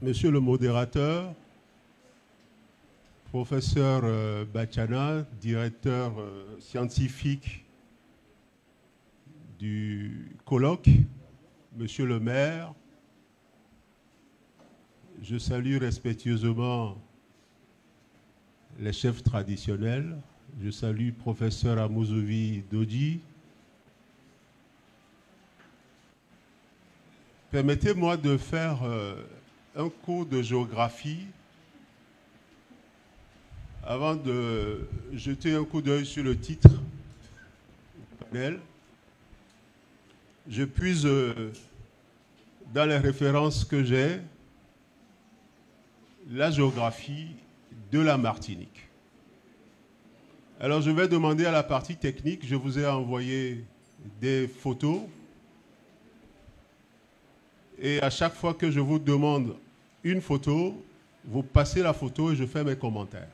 Monsieur le modérateur, professeur Bachana, directeur scientifique du colloque, monsieur le maire, je salue respectueusement les chefs traditionnels, je salue professeur Amouzovi Dodji. Permettez-moi de faire un cours de géographie avant de jeter un coup d'œil sur le titre du panel. Je puise dans les références que j'ai la géographie de la Martinique. Alors je vais demander à la partie technique, je vous ai envoyé des photos et à chaque fois que je vous demande une photo, vous passez la photo et je fais mes commentaires.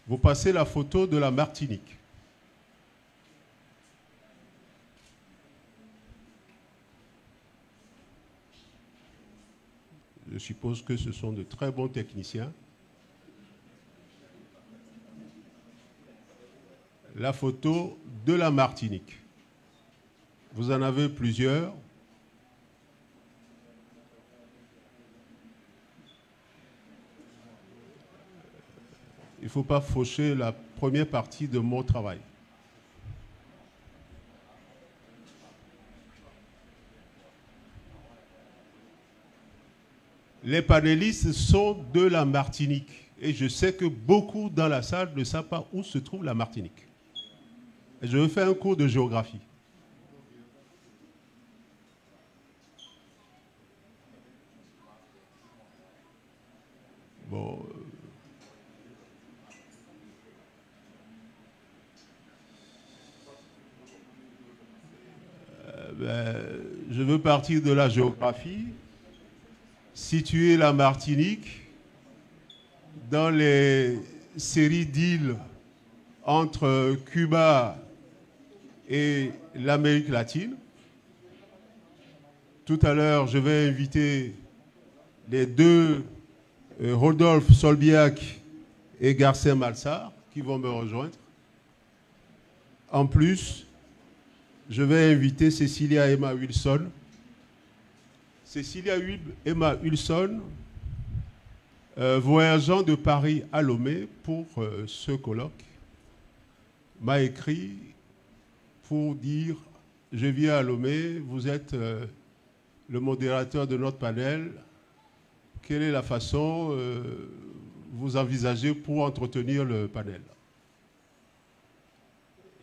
Vous passez la photo de la Martinique. Je suppose que ce sont de très bons techniciens. La photo de la Martinique. Vous en avez plusieurs. Il ne faut pas faucher la première partie de mon travail. Les panélistes sont de la Martinique. Et je sais que beaucoup dans la salle ne savent pas où se trouve la Martinique. Et je vais faire un cours de géographie. Bon. Je veux partir de la géographie. Situer la Martinique dans les séries d'îles entre Cuba et l'Amérique latine. Tout à l'heure, je vais inviter les deux Rodolphe Solbiac et Garcin Malsar qui vont me rejoindre. En plus, je vais inviter Cecilia Emma Wilson. Cecilia Emma Wilson, voyageant de Paris à Lomé pour ce colloque, m'a écrit pour dire « Je viens à Lomé, vous êtes le modérateur de notre panel. Quelle est la façon vous envisagez pour entretenir le panel ?»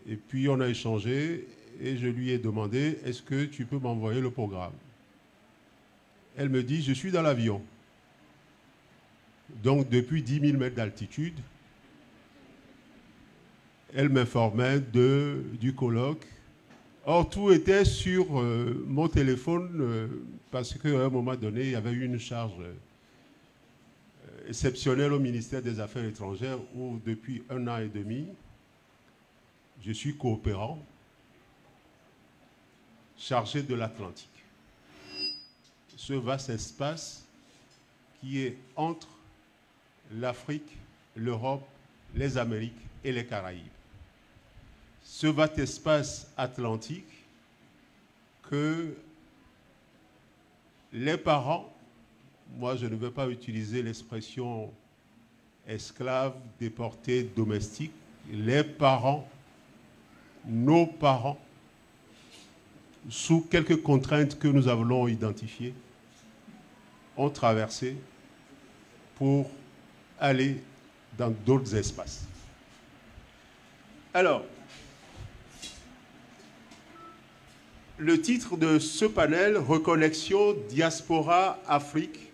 Et puis on a échangé et je lui ai demandé « Est-ce que tu peux m'envoyer le programme ?» Elle me dit « Je suis dans l'avion. » Donc depuis 10 000 mètres d'altitude, elle m'informait du colloque. Or, tout était sur mon téléphone parce qu'à un moment donné, il y avait eu une charge exceptionnelle au ministère des Affaires étrangères où depuis 1 an et demi, je suis coopérant chargé de l'Atlantique. Ce vaste espace qui est entre l'Afrique, l'Europe, les Amériques et les Caraïbes. Ce vaste espace atlantique que les parents, moi je ne veux pas utiliser l'expression esclaves, déportés, domestiques, les parents, nos parents, sous quelques contraintes que nous avons identifiées, ont traversé pour aller dans d'autres espaces. Alors, le titre de ce panel, Reconnexion, Diaspora, Afrique,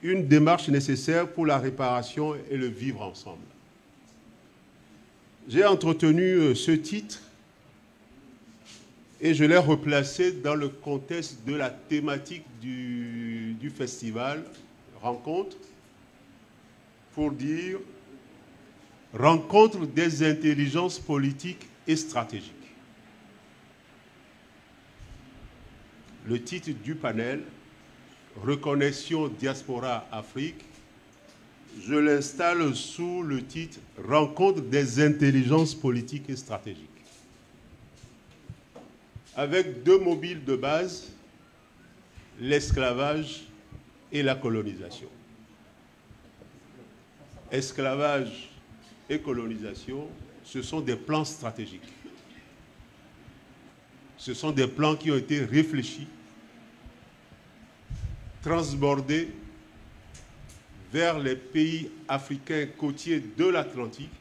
une démarche nécessaire pour la réparation et le vivre ensemble. J'ai entretenu ce titre et je l'ai replacé dans le contexte de la thématique du festival Rencontre, pour dire rencontre des intelligences politiques et stratégiques. Le titre du panel, Reconnexion Diaspora Afrique, je l'installe sous le titre « Rencontre des intelligences politiques et stratégiques », avec deux mobiles de base, l'esclavage et la colonisation. Esclavage et colonisation, ce sont des plans stratégiques. Ce sont des plans qui ont été réfléchis, transbordés vers les pays africains côtiers de l'Atlantique.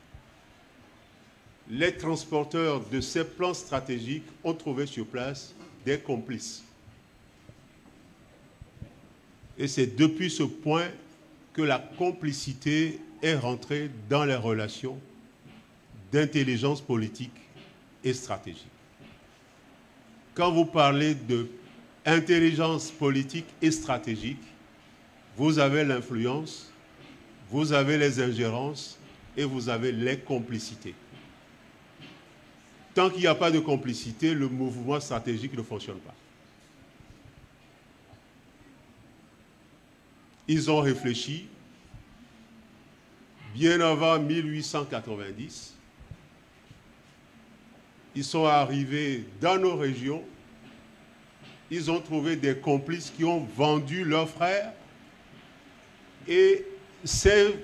Les transporteurs de ces plans stratégiques ont trouvé sur place des complices. Et c'est depuis ce point que la complicité est rentrée dans les relations d'intelligence politique et stratégique. Quand vous parlez d'intelligence politique et stratégique, vous avez l'influence, vous avez les ingérences et vous avez les complicités. Tant qu'il n'y a pas de complicité, le mouvement stratégique ne fonctionne pas. Ils ont réfléchi bien avant 1890. Ils sont arrivés dans nos régions. Ils ont trouvé des complices qui ont vendu leurs frères. Et ces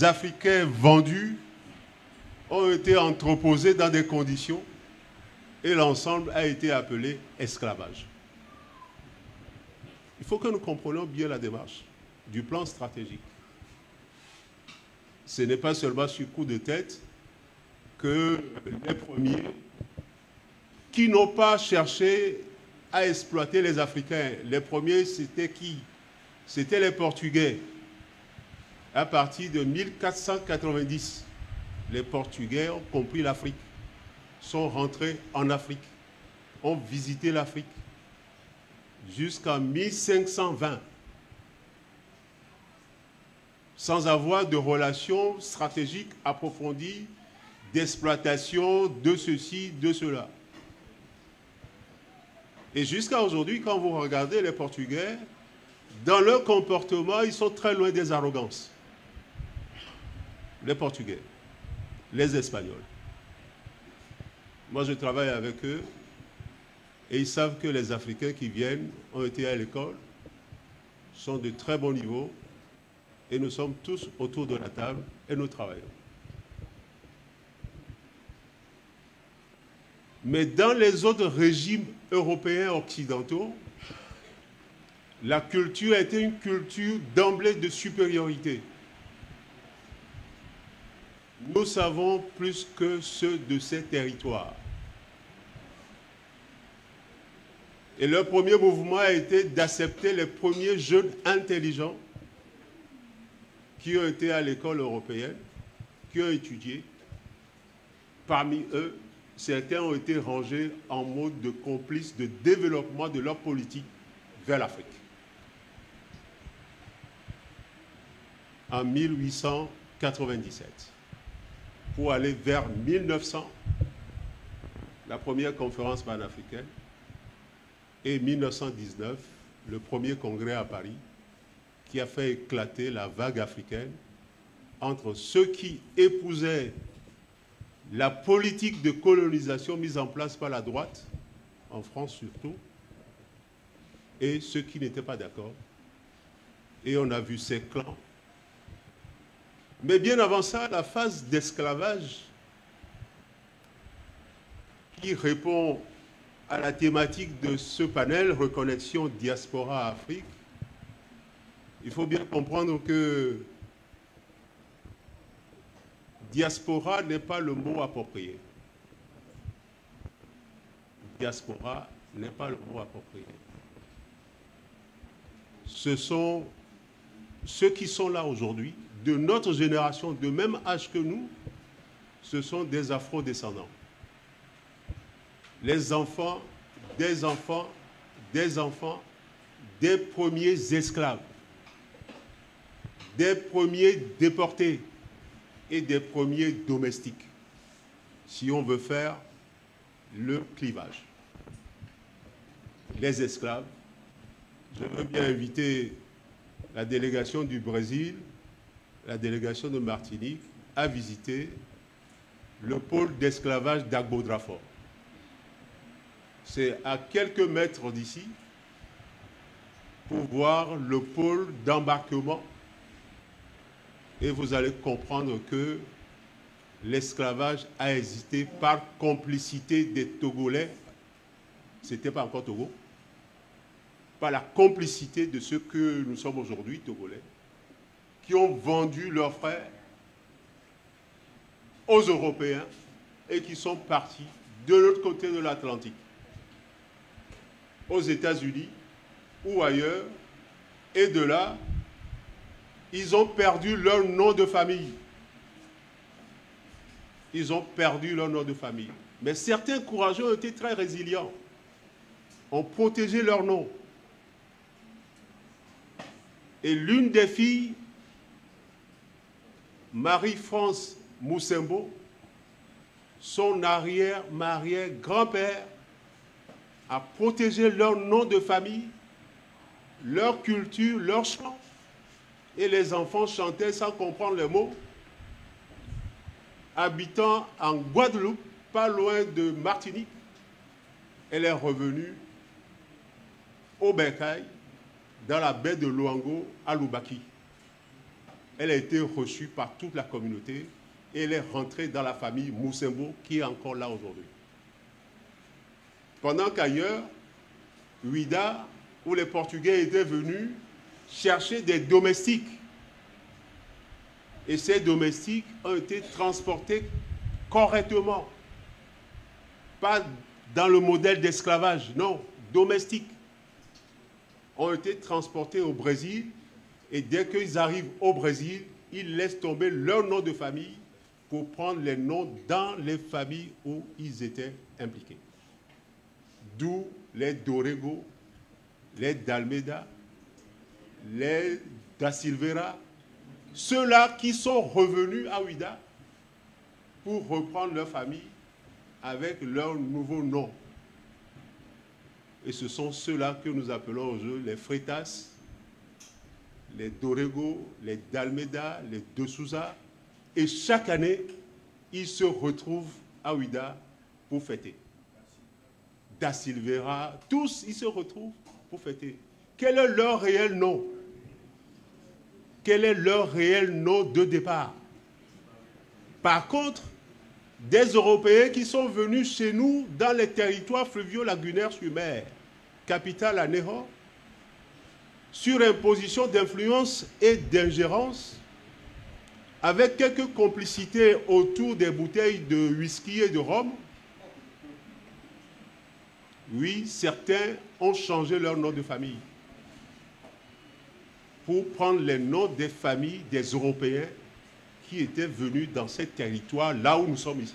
Africains vendus ont été entreposés dans des conditions et l'ensemble a été appelé esclavage. Il faut que nous comprenions bien la démarche du plan stratégique. Ce n'est pas seulement sur coup de tête que les premiers qui n'ont pas cherché à exploiter les Africains, les premiers c'était qui? C'était les Portugais. À partir de 1490, les Portugais ont compris l'Afrique, sont rentrés en Afrique, ont visité l'Afrique jusqu'en 1520, sans avoir de relations stratégiques approfondies, d'exploitation de ceci, de cela. Et jusqu'à aujourd'hui, quand vous regardez les Portugais, dans leur comportement, ils sont très loin des arrogances. Les Portugais, les Espagnols. Moi, je travaille avec eux et ils savent que les Africains qui viennent ont été à l'école, sont de très bon niveau et nous sommes tous autour de la table et nous travaillons. Mais dans les autres régimes européens occidentaux, la culture a été une culture d'emblée de supériorité. Nous savons plus que ceux de ces territoires. Et leur premier mouvement a été d'accepter les premiers jeunes intelligents qui ont été à l'école européenne, qui ont étudié. Parmi eux, certains ont été rangés en mode de complices de développement de leur politique vers l'Afrique. En 1897, pour aller vers 1900, la première conférence panafricaine, et 1919, le premier congrès à Paris, qui a fait éclater la vague africaine entre ceux qui épousaient la politique de colonisation mise en place par la droite, en France surtout, et ceux qui n'étaient pas d'accord. Et on a vu ces clans. Mais bien avant ça, la phase d'esclavage qui répond à la thématique de ce panel, Reconnexion Diaspora Afrique, il faut bien comprendre que diaspora n'est pas le mot approprié. Diaspora n'est pas le mot approprié. Ce sont ceux qui sont là aujourd'hui, de notre génération, de même âge que nous, ce sont des afro-descendants. Les enfants, des enfants, des enfants, des premiers esclaves, des premiers déportés et des premiers domestiques, si on veut faire le clivage. Les esclaves, je veux bien inviter la délégation du Brésil, la délégation de Martinique à visiter le pôle d'esclavage d'Agbo-Drafort. C'est à quelques mètres d'ici pour voir le pôle d'embarquement et vous allez comprendre que l'esclavage a existé par complicité des Togolais, c'était pas encore Togo, par la complicité de ceux que nous sommes aujourd'hui, Togolais, qui ont vendu leurs frères aux Européens et qui sont partis de l'autre côté de l'Atlantique, aux États-Unis ou ailleurs, et de là, ils ont perdu leur nom de famille. Ils ont perdu leur nom de famille. Mais certains courageux ont été très résilients, ont protégé leur nom. Et l'une des filles, Marie-France Moussembo, son arrière-grand-père, a protégé leur nom de famille, leur culture, leur chant. Et les enfants chantaient sans comprendre les mots. Habitant en Guadeloupe, pas loin de Martinique, elle est revenue au Bercail, dans la baie de Luango, à Lubaki. Elle a été reçue par toute la communauté et elle est rentrée dans la famille Moussembo qui est encore là aujourd'hui. Pendant qu'ailleurs, Ouida, où les Portugais étaient venus chercher des domestiques. Et ces domestiques ont été transportés correctement. Pas dans le modèle d'esclavage, non, domestiques. Ont été transportés au Brésil et dès qu'ils arrivent au Brésil, ils laissent tomber leur nom de famille pour prendre les noms dans les familles où ils étaient impliqués. D'où les Dorego, les D'Almeida, les Da Silveira, ceux-là qui sont revenus à Ouida pour reprendre leur famille avec leur nouveau nom. Et ce sont ceux-là que nous appelons aujourd'hui les Freitas, les Dorego, les D'Almeida, les De Souza. Et chaque année, ils se retrouvent à Ouida pour fêter. Da Silveira, tous, ils se retrouvent pour fêter. Quel est leur réel nom? Quel est leur réel nom de départ? Par contre, des Européens qui sont venus chez nous dans les territoires fluvio-lagunaires sur mer, capitale à Ného, sur imposition d'influence et d'ingérence, avec quelques complicités autour des bouteilles de whisky et de rhum. Oui, certains ont changé leur nom de famille pour prendre les noms des familles des Européens qui étaient venus dans ces territoires, là où nous sommes ici.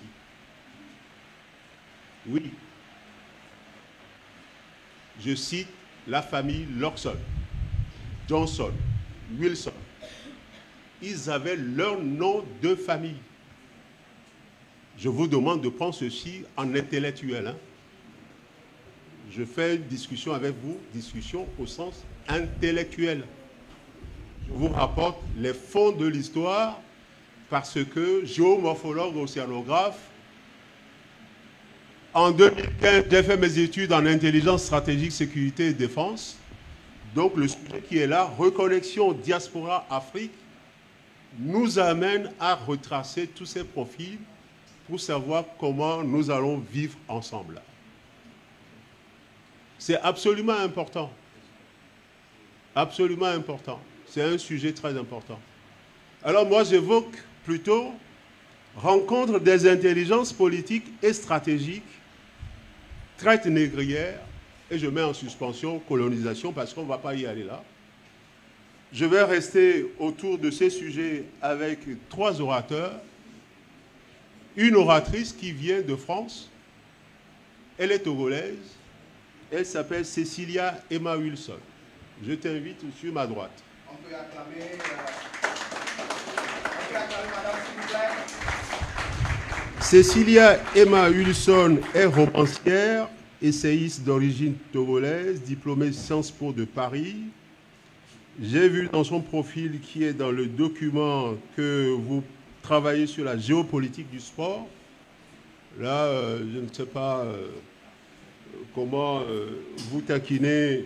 Oui. Je cite la famille Locson, Johnson, Wilson. Ils avaient leur nom de famille. Je vous demande de prendre ceci en intellectuel. Hein. Je fais une discussion avec vous, discussion au sens intellectuel. Je vous rapporte les fonds de l'histoire parce que, géomorphologue, océanographe, en 2015, j'ai fait mes études en intelligence stratégique, sécurité et défense. Donc le sujet qui est là, reconnexion diaspora-Afrique, nous amène à retracer tous ces profils pour savoir comment nous allons vivre ensemble. C'est absolument important. Absolument important. C'est un sujet très important. Alors moi, j'évoque plutôt rencontre des intelligences politiques et stratégiques, traite négrière, et je mets en suspension colonisation parce qu'on ne va pas y aller là. Je vais rester autour de ces sujets avec 3 orateurs. Une oratrice qui vient de France, elle est togolaise, elle s'appelle Cecilia Emma Wilson. Je t'invite sur ma droite. On peut acclamer madame, s'il vous plaît. Cecilia Emma Wilson est romancière, essayiste d'origine togolaise, diplômé Sciences Po de Paris. J'ai vu dans son profil qui est dans le document que vous travaillez sur la géopolitique du sport. Là, je ne sais pas comment vous taquiner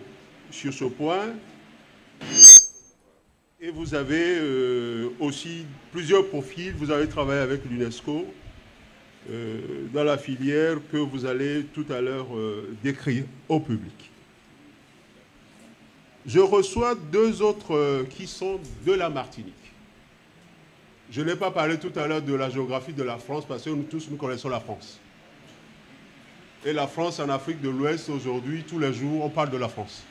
sur ce point. Et vous avez aussi plusieurs profils. Vous avez travaillé avec l'UNESCO dans la filière que vous allez tout à l'heure décrire au public. Je reçois deux autres qui sont de la Martinique. Je n'ai pas parlé tout à l'heure de la géographie de la France parce que nous tous nous connaissons la France. Et la France en Afrique de l'Ouest aujourd'hui, tous les jours, on parle de la France.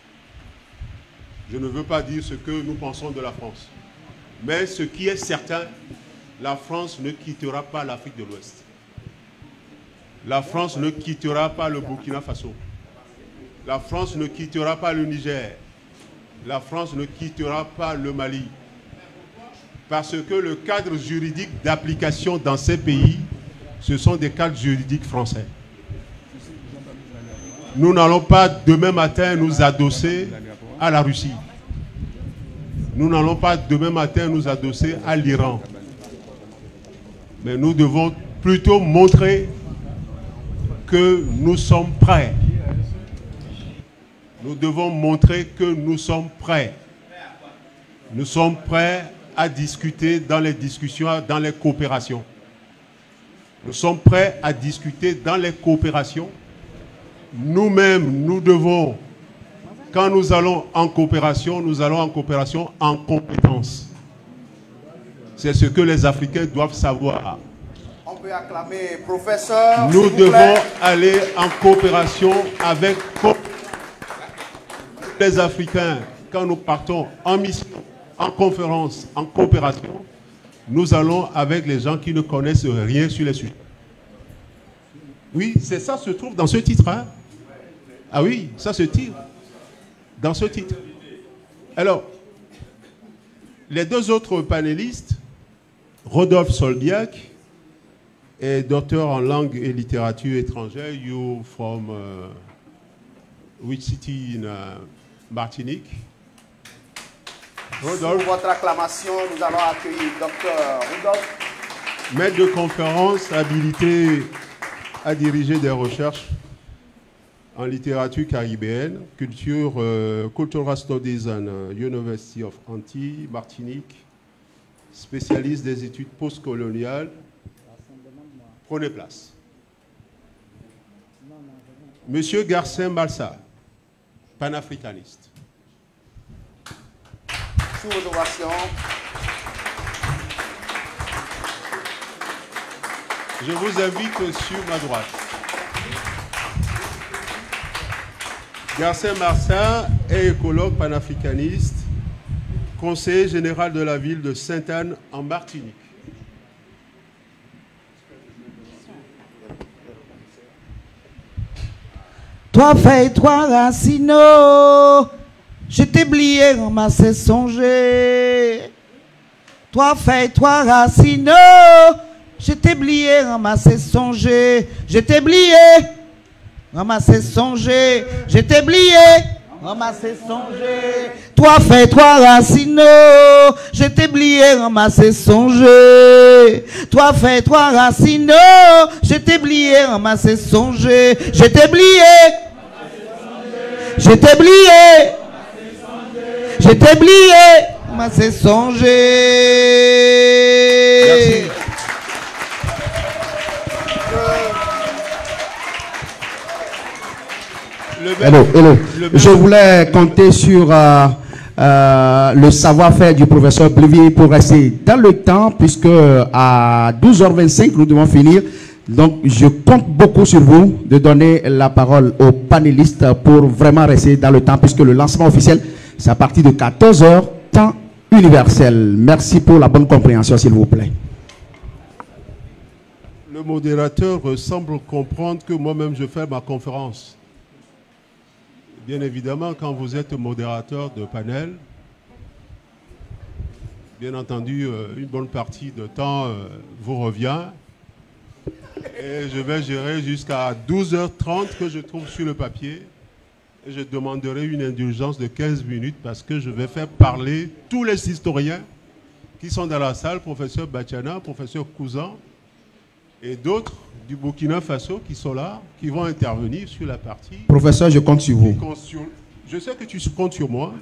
Je ne veux pas dire ce que nous pensons de la France. Mais ce qui est certain, la France ne quittera pas l'Afrique de l'Ouest. La France ne quittera pas le Burkina Faso. La France ne quittera pas le Niger. La France ne quittera pas le Mali. Parce que le cadre juridique d'application dans ces pays, ce sont des cadres juridiques français. Nous n'allons pas demain matin nous adosser à la Russie. Nous n'allons pas demain matin nous adosser à l'Iran. Mais nous devons plutôt montrer que nous sommes prêts. Nous devons montrer que nous sommes prêts. Nous sommes prêts à discuter dans les discussions, dans les coopérations. Nous sommes prêts à discuter dans les coopérations. Nous-mêmes, nous devons, quand nous allons en coopération en compétence. C'est ce que les Africains doivent savoir. On peut acclamer professeur. Nous devons aller en coopération avec les Africains. Quand nous partons en mission, en conférence, en coopération, nous allons avec les gens qui ne connaissent rien sur les sujets. Oui, c'est ça se trouve dans ce titre. Hein? Ah oui, ça se tire dans ce titre. Alors, les deux autres panélistes, Rodolphe Solbiac est docteur en langue et littérature étrangère. You from which city in Martinique? Rodolphe. Pour votre acclamation, nous allons accueillir docteur Rodolphe. Maître de conférence, habilité à diriger des recherches en littérature caribéenne, Cultural Studies and University of Antilles, Martinique, spécialiste des études postcoloniales. Prenez place. Monsieur Garcin Malsa, panafricaniste. Sous vos ovations. Je vous invite sur ma droite. Garcin Malsa est écologue panafricaniste, conseiller général de la ville de Sainte-Anne en Martinique. Toi feuille, toi racino, je t'ai oublié, ramassé, songé. Toi feuille, toi racino, je t'ai oublié, ramassé, songé. Je t'ai oublié, ramassé, songé. Je t'ai oublié, ramassé, songé. Toi feuille, toi racino, je t'ai oublié, ramassé, songé. Toi feuille, toi racino, je t'ai oublié, ramassé, songé. Je t'ai oublié. Je t'ai oublié, je t'ai oublié, m'a c'est songé. Merci. Hello. Je voulais compter sur le savoir-faire du professeur Blivier pour rester dans le temps, puisque à 12h25, nous devons finir. Donc, je compte beaucoup sur vous de donner la parole aux panélistes pour vraiment rester dans le temps, puisque le lancement officiel, c'est à partir de 14h, temps universel. Merci pour la bonne compréhension, s'il vous plaît. Le modérateur semble comprendre que moi-même, je fais ma conférence. Bien évidemment, quand vous êtes modérateur de panel, bien entendu, une bonne partie de temps vous revient. Et je vais gérer jusqu'à 12h30 que je trouve sur le papier. Et je demanderai une indulgence de 15 minutes parce que je vais faire parler tous les historiens qui sont dans la salle, professeur Batiana, professeur Cousin et d'autres du Burkina Faso qui sont là, qui vont intervenir sur la partie. Professeur, je compte sur vous. Je sais que tu comptes sur moi.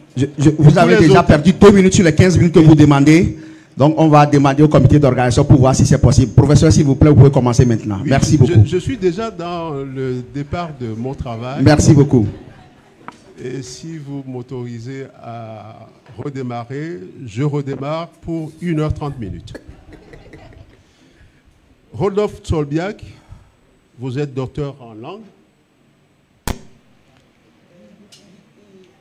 Vous avez déjà perdu 2 minutes sur les 15 minutes que vous demandez. Donc, on va demander au comité d'organisation pour voir si c'est possible. Professeur, s'il vous plaît, vous pouvez commencer maintenant. Oui, merci beaucoup. Je suis déjà dans le départ de mon travail. Merci beaucoup. Et si vous m'autorisez à redémarrer, je redémarre pour 1h30 minutes. Rodolphe Solbiak, vous êtes docteur en langue.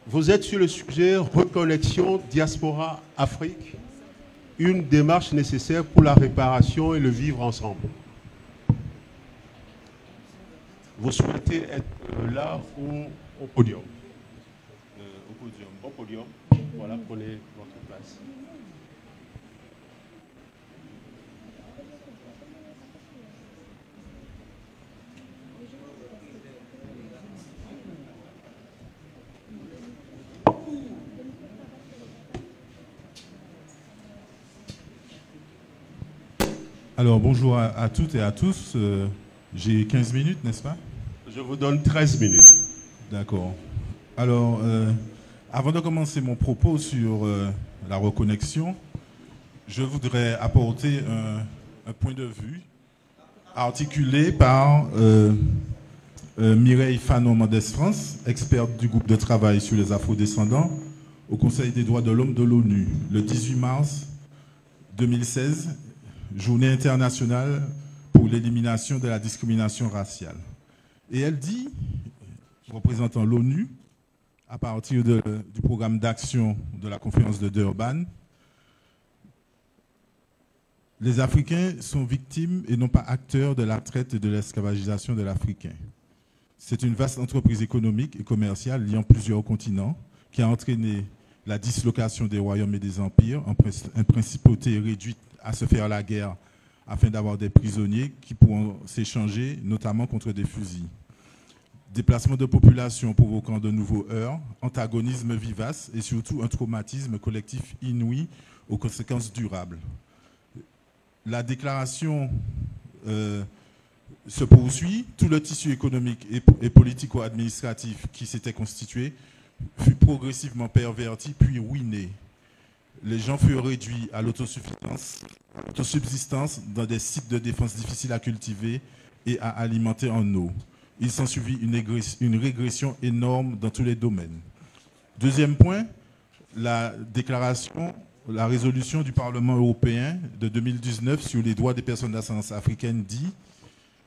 Vous êtes sur le sujet reconnexion diaspora-Afrique, une démarche nécessaire pour la réparation et le vivre ensemble. Vous souhaitez être là ou au podium? Au podium. Voilà, prenez votre place. Alors, bonjour à toutes et à tous. J'ai 15 minutes, n'est-ce pas? Je vous donne 13 minutes. D'accord. Alors, avant de commencer mon propos sur la reconnexion, je voudrais apporter un point de vue articulé par Mireille Fanon-Mendès-France, experte du groupe de travail sur les afro-descendants au Conseil des droits de l'homme de l'ONU, le 18 mars 2016, Journée internationale pour l'élimination de la discrimination raciale. Et elle dit, représentant l'ONU, à partir du programme d'action de la conférence de Durban, les Africains sont victimes et non pas acteurs de la traite et de l'esclavagisation de l'Africain. C'est une vaste entreprise économique et commerciale liant plusieurs continents qui a entraîné la dislocation des royaumes et des empires en principauté réduite à se faire la guerre afin d'avoir des prisonniers qui pourront s'échanger, notamment contre des fusils. Déplacement de population provoquant de nouveaux heurts, antagonisme vivace et surtout un traumatisme collectif inouï aux conséquences durables. La déclaration se poursuit, tout le tissu économique et politico-administratif qui s'était constitué fut progressivement perverti puis ruiné. Les gens furent réduits à l'autosubsistance dans des sites de défense difficiles à cultiver et à alimenter en eau. Il s'ensuivit une régression énorme dans tous les domaines. Deuxième point, la résolution du Parlement européen de 2019 sur les droits des personnes d'ascendance africaine dit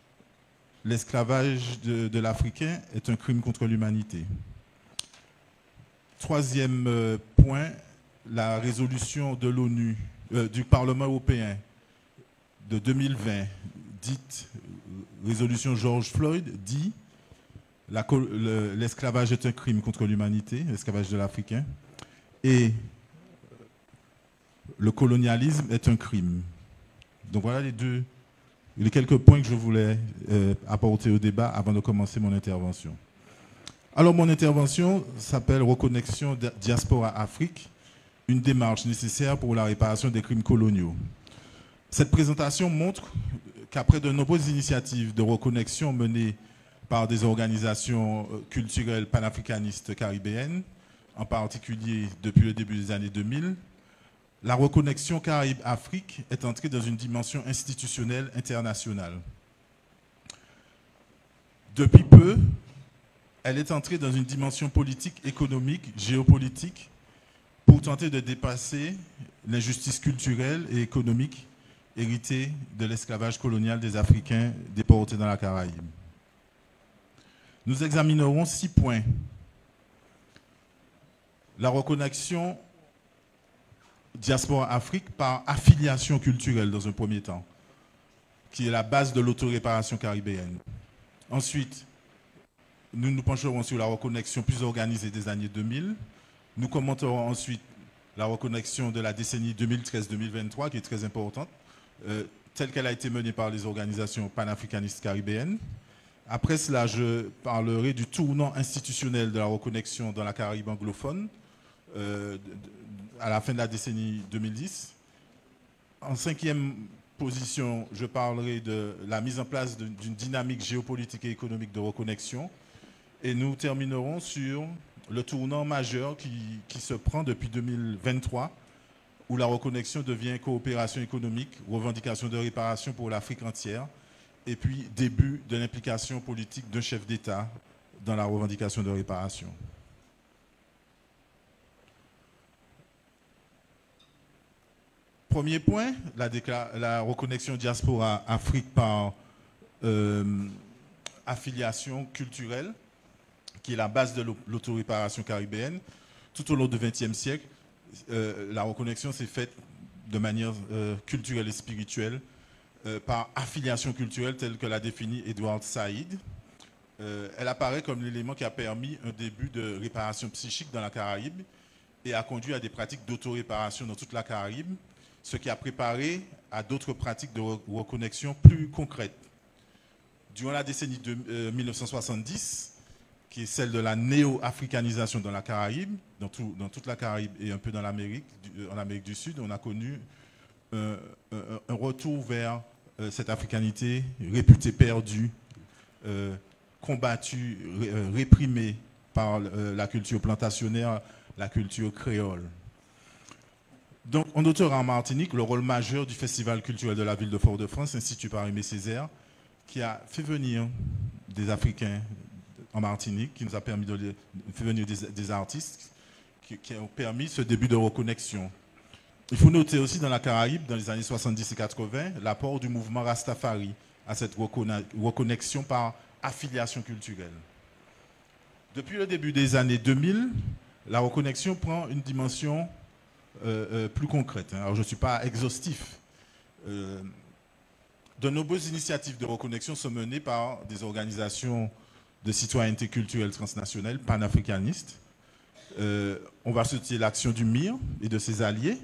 « L'esclavage de l'Africain est un crime contre l'humanité ». Troisième point, la résolution de l'ONU, du Parlement européen de 2020, dite résolution George Floyd, dit l'esclavage est un crime contre l'humanité, l'esclavage de l'Africain, et le colonialisme est un crime. Donc voilà les quelques points que je voulais apporter au débat avant de commencer mon intervention. Alors mon intervention s'appelle Reconnexion diaspora-Afrique, une démarche nécessaire pour la réparation des crimes coloniaux. Cette présentation montre qu'après de nombreuses initiatives de reconnexion menées par des organisations culturelles panafricanistes caribéennes, en particulier depuis le début des années 2000, la reconnexion Caraïbes-Afrique est entrée dans une dimension institutionnelle internationale. Depuis peu, elle est entrée dans une dimension politique, économique, géopolitique, pour tenter de dépasser l'injustice culturelle et économique héritée de l'esclavage colonial des Africains déportés dans la Caraïbe. Nous examinerons 6 points. La reconnexion diaspora-Afrique par affiliation culturelle dans un premier temps, qui est la base de l'autoréparation caribéenne. Ensuite, nous nous pencherons sur la reconnexion plus organisée des années 2000. Nous commenterons ensuite la reconnexion de la décennie 2013-2023, qui est très importante, telle qu'elle a été menée par les organisations panafricanistes caribéennes. Après cela, je parlerai du tournant institutionnel de la reconnexion dans la Caraïbe anglophone à la fin de la décennie 2010. En 5e position, je parlerai de la mise en place d'une dynamique géopolitique et économique de reconnexion. Et nous terminerons sur le tournant majeur qui se prend depuis 2023, où la reconnexion devient coopération économique, revendication de réparation pour l'Afrique entière, et puis début de l'implication politique d'un chef d'État dans la revendication de réparation. Premier point, la reconnexion diaspora Afrique par affiliation culturelle, qui est la base de l'autoréparation caribéenne. Tout au long du XXe siècle, la reconnexion s'est faite de manière culturelle et spirituelle par affiliation culturelle telle que l'a définie Edward Said. Elle apparaît comme l'élément qui a permis un début de réparation psychique dans la Caraïbe et a conduit à des pratiques d'autoréparation dans toute la Caraïbe, ce qui a préparé à d'autres pratiques de reconnexion plus concrètes. Durant la décennie de 1970, qui est celle de la néo-africanisation dans la Caraïbe, dans toute la Caraïbe et un peu dans l'Amérique, en Amérique du Sud, on a connu un retour vers cette africanité réputée perdue, combattue, réprimée par la culture plantationnaire, la culture créole. Donc, on notera en Martinique le rôle majeur du Festival culturel de la ville de Fort-de-France, institué par Aimé Césaire, qui a fait venir des Africains en Martinique, qui nous a permis de faire venir des artistes qui ont permis ce début de reconnexion. Il faut noter aussi dans la Caraïbe, dans les années 70 et 80, l'apport du mouvement Rastafari à cette reconnexion par affiliation culturelle. Depuis le début des années 2000, la reconnexion prend une dimension plus concrète. Alors, je ne suis pas exhaustif. De nombreuses initiatives de reconnexion sont menées par des organisations de citoyenneté culturelle transnationale panafricanistes. On va citer l'action du MIR et de ses alliés.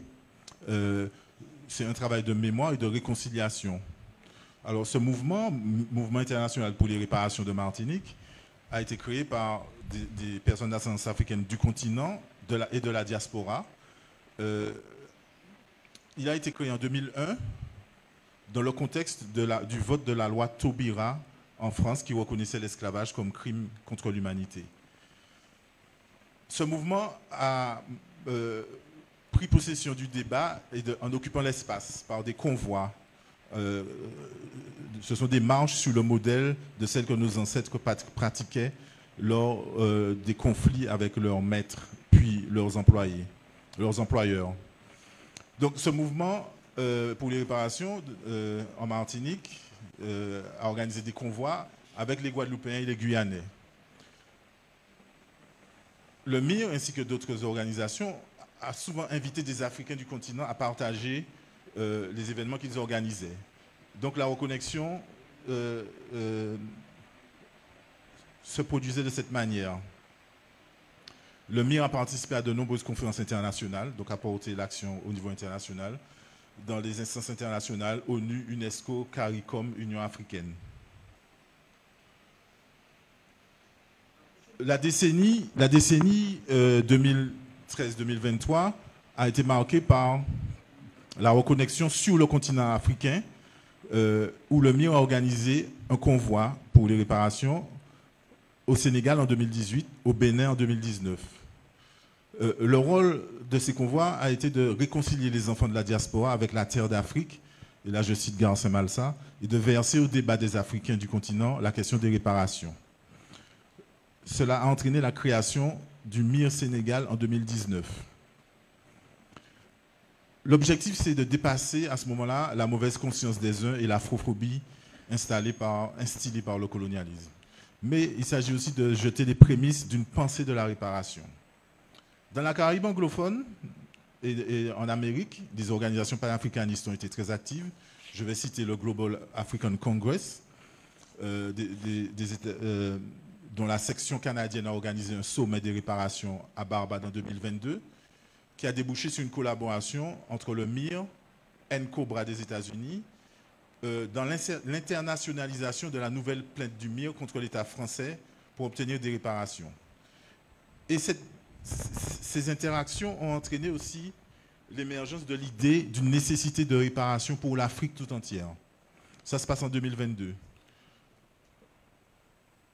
C'est un travail de mémoire et de réconciliation. Alors, ce mouvement international pour les réparations de Martinique, a été créé par des personnes d'ascendance africaine du continent et de la diaspora. Il a été créé en 2001 dans le contexte du vote de la loi Taubira en France qui reconnaissait l'esclavage comme crime contre l'humanité. Ce mouvement a pris possession du débat en occupant l'espace par des convois. Ce sont des marches sur le modèle de celles que nos ancêtres pratiquaient lors des conflits avec leurs maîtres, puis leurs employeurs. Donc ce mouvement pour les réparations en Martinique a organisé des convois avec les Guadeloupéens et les Guyanais. Le MIR ainsi que d'autres organisations a souvent invité des Africains du continent à partager les événements qu'ils organisaient. Donc la reconnexion se produisait de cette manière. Le MIR a participé à de nombreuses conférences internationales, donc a porté l'action au niveau international, dans les instances internationales, ONU, UNESCO, CARICOM, Union africaine. La décennie 2013-2023 a été marquée par la reconnexion sur le continent africain, où le MIR a organisé un convoi pour les réparations au Sénégal en 2018, au Bénin en 2019. Le rôle de ces convois a été de réconcilier les enfants de la diaspora avec la terre d'Afrique, et là je cite Garcin Malsa, et de verser au débat des Africains du continent la question des réparations. Cela a entraîné la création du MIR Sénégal en 2019. L'objectif, c'est de dépasser à ce moment-là la mauvaise conscience des uns et l'afrophobie instillée par le colonialisme. Mais il s'agit aussi de jeter les prémices d'une pensée de la réparation. Dans la Caraïbe anglophone et en Amérique, des organisations panafricanistes ont été très actives. Je vais citer le Global African Congress, dont la section canadienne a organisé un sommet des réparations à Barbade en 2022, qui a débouché sur une collaboration entre le MIR, NCOBRA des États-Unis dans l'internationalisation de la nouvelle plainte du MIR contre l'État français pour obtenir des réparations. Et ces interactions ont entraîné aussi l'émergence de l'idée d'une nécessité de réparation pour l'Afrique tout entière. Ça se passe en 2022.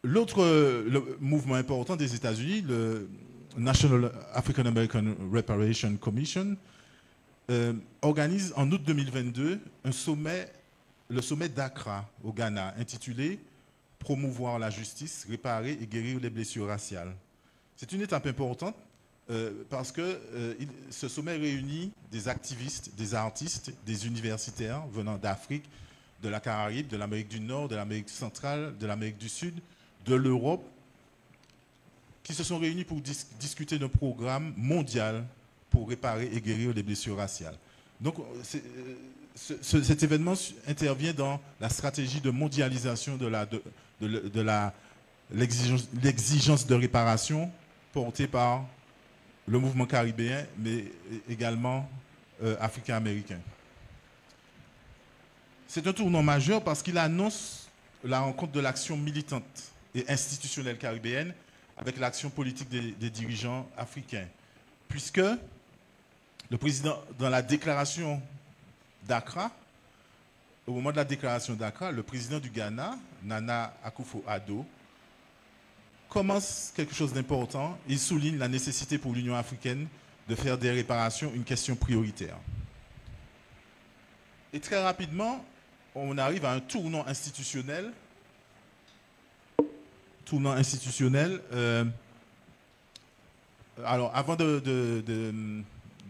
L'autre mouvement important des États-Unis, le National African American Reparation Commission, organise en août 2022 le sommet d'Accra au Ghana, intitulé « Promouvoir la justice, réparer et guérir les blessures raciales ». C'est une étape importante parce que ce sommet réunit des activistes, des artistes, des universitaires venant d'Afrique, de la Caraïbe, de l'Amérique du Nord, de l'Amérique centrale, de l'Amérique du Sud, de l'Europe, qui se sont réunis pour discuter d'un programme mondial pour réparer et guérir les blessures raciales. Donc, cet événement intervient dans la stratégie de mondialisation de l'exigence de réparation portée par le mouvement caribéen, mais également africain-américain. C'est un tournant majeur parce qu'il annonce la rencontre de l'action militante et institutionnelle caribéenne avec l'action politique des dirigeants africains. Puisque le président, dans la déclaration d'Accra, au moment de la déclaration d'Accra, le président du Ghana, Nana Akufo-Addo, commence quelque chose d'important. Il souligne la nécessité pour l'Union africaine de faire des réparations une question prioritaire. Et très rapidement, on arrive à un tournant institutionnel. Alors, avant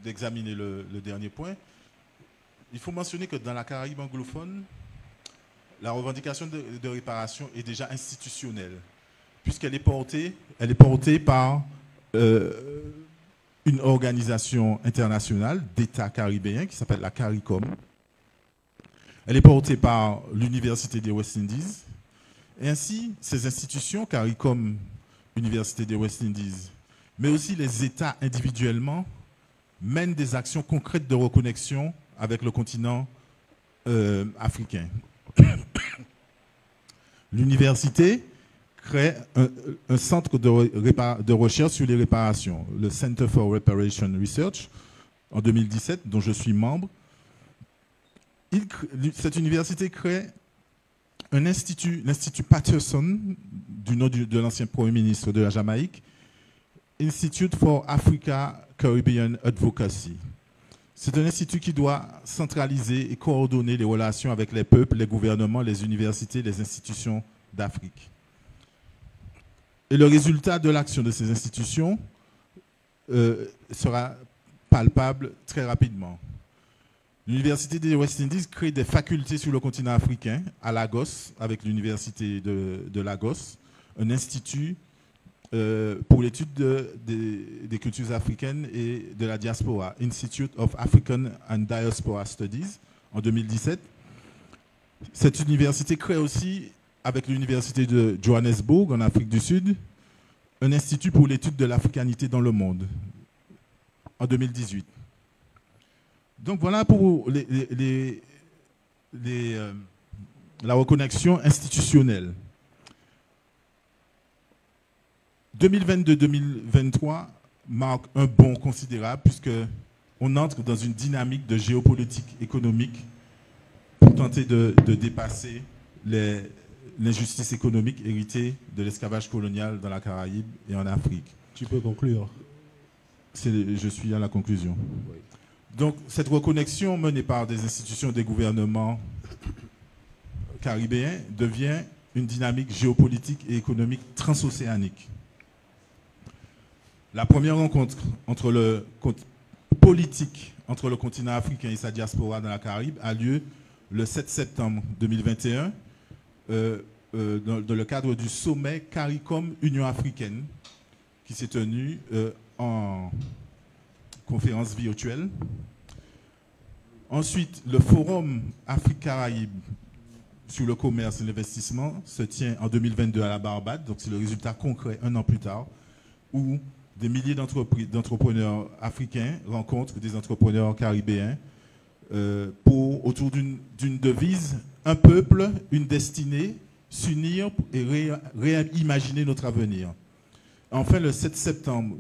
d'examiner le dernier point, il faut mentionner que dans la Caraïbe anglophone, la revendication de réparation est déjà institutionnelle, puisqu'elle est portée par une organisation internationale d'États caribéens qui s'appelle la CARICOM. Elle est portée par l'Université des West Indies. Et ainsi, ces institutions, CARICOM, Université des West Indies, mais aussi les États individuellement, mènent des actions concrètes de reconnexion avec le continent africain. L'université crée un centre de recherche sur les réparations, le Center for Reparation Research, en 2017, dont je suis membre. Cette université crée un institut, l'Institut Patterson, du nom de l'ancien Premier ministre de la Jamaïque, Institute for Africa Caribbean Advocacy. C'est un institut qui doit centraliser et coordonner les relations avec les peuples, les gouvernements, les universités, les institutions d'Afrique. Et le résultat de l'action de ces institutions sera palpable très rapidement. L'Université des West Indies crée des facultés sur le continent africain, à Lagos, avec l'Université de Lagos, un institut pour l'étude des cultures africaines et de la diaspora, Institute of African and Diaspora Studies, en 2017. Cette université crée aussi, avec l'Université de Johannesburg, en Afrique du Sud, un institut pour l'étude de l'africanité dans le monde, en 2018. Donc voilà pour la reconnexion institutionnelle. 2022-2023 marque un bond considérable puisqu'on entre dans une dynamique de géopolitique économique pour tenter de dépasser l'injustice économique héritée de l'esclavage colonial dans la Caraïbe et en Afrique. Tu peux conclure. Je suis à la conclusion. Oui. Donc, cette reconnexion menée par des institutions des gouvernements caribéens devient une dynamique géopolitique et économique transocéanique. La première rencontre politique entre le continent africain et sa diaspora dans la Caraïbe a lieu le 7 septembre 2021 dans le cadre du sommet CARICOM Union africaine qui s'est tenu en conférence virtuelle. Ensuite, le Forum Afrique-Caraïbe sur le commerce et l'investissement se tient en 2022 à la Barbade. Donc, c'est le résultat concret un an plus tard, où des milliers d'entrepreneurs africains rencontrent des entrepreneurs caribéens autour d'une devise, un peuple, une destinée, s'unir et réimaginer notre avenir. Enfin, le 7 septembre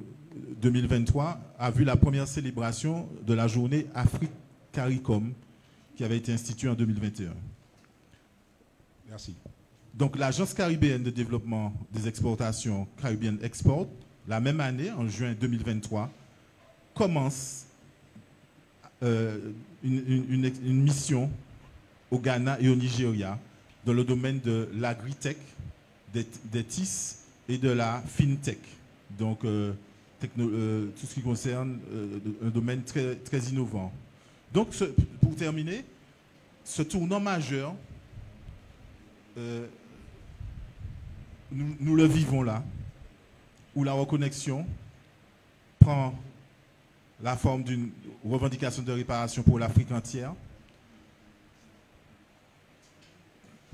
2023 a vu la première célébration de la journée Afrique CARICOM qui avait été instituée en 2021. Merci. Donc l'Agence caribéenne de développement des exportations, Caribbean Export, la même année, en juin 2023, commence une mission au Ghana et au Nigeria dans le domaine de l'agritech, des TIS et de la fintech. Donc tout ce qui concerne un domaine très, très innovant. Donc pour terminer, ce tournant majeur, nous le vivons là, où la reconnexion prend la forme d'une revendication de réparation pour l'Afrique entière,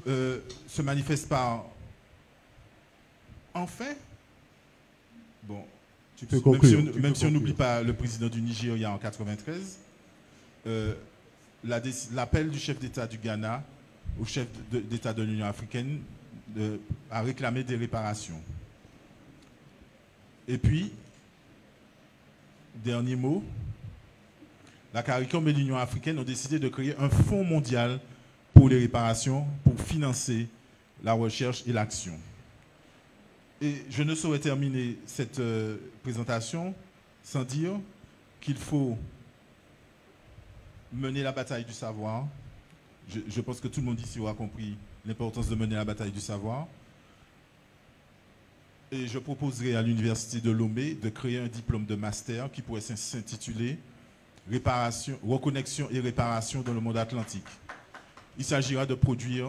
se manifeste par, enfin, bon, tu peux conclure, même si on n'oublie pas le président du Nigeria en 93, l'appel du chef d'État du Ghana au chef d'État de l'Union africaine à réclamer des réparations. Et puis, dernier mot, la CARICOM et l'Union africaine ont décidé de créer un fonds mondial pour les réparations, pour financer la recherche et l'action. Et je ne saurais terminer cette présentation sans dire qu'il faut mener la bataille du savoir. Je pense que tout le monde ici aura compris l'importance de mener la bataille du savoir. Et je proposerai à l'Université de Lomé de créer un diplôme de master qui pourrait s'intituler Reconnexion et réparation dans le monde atlantique. Il s'agira de produire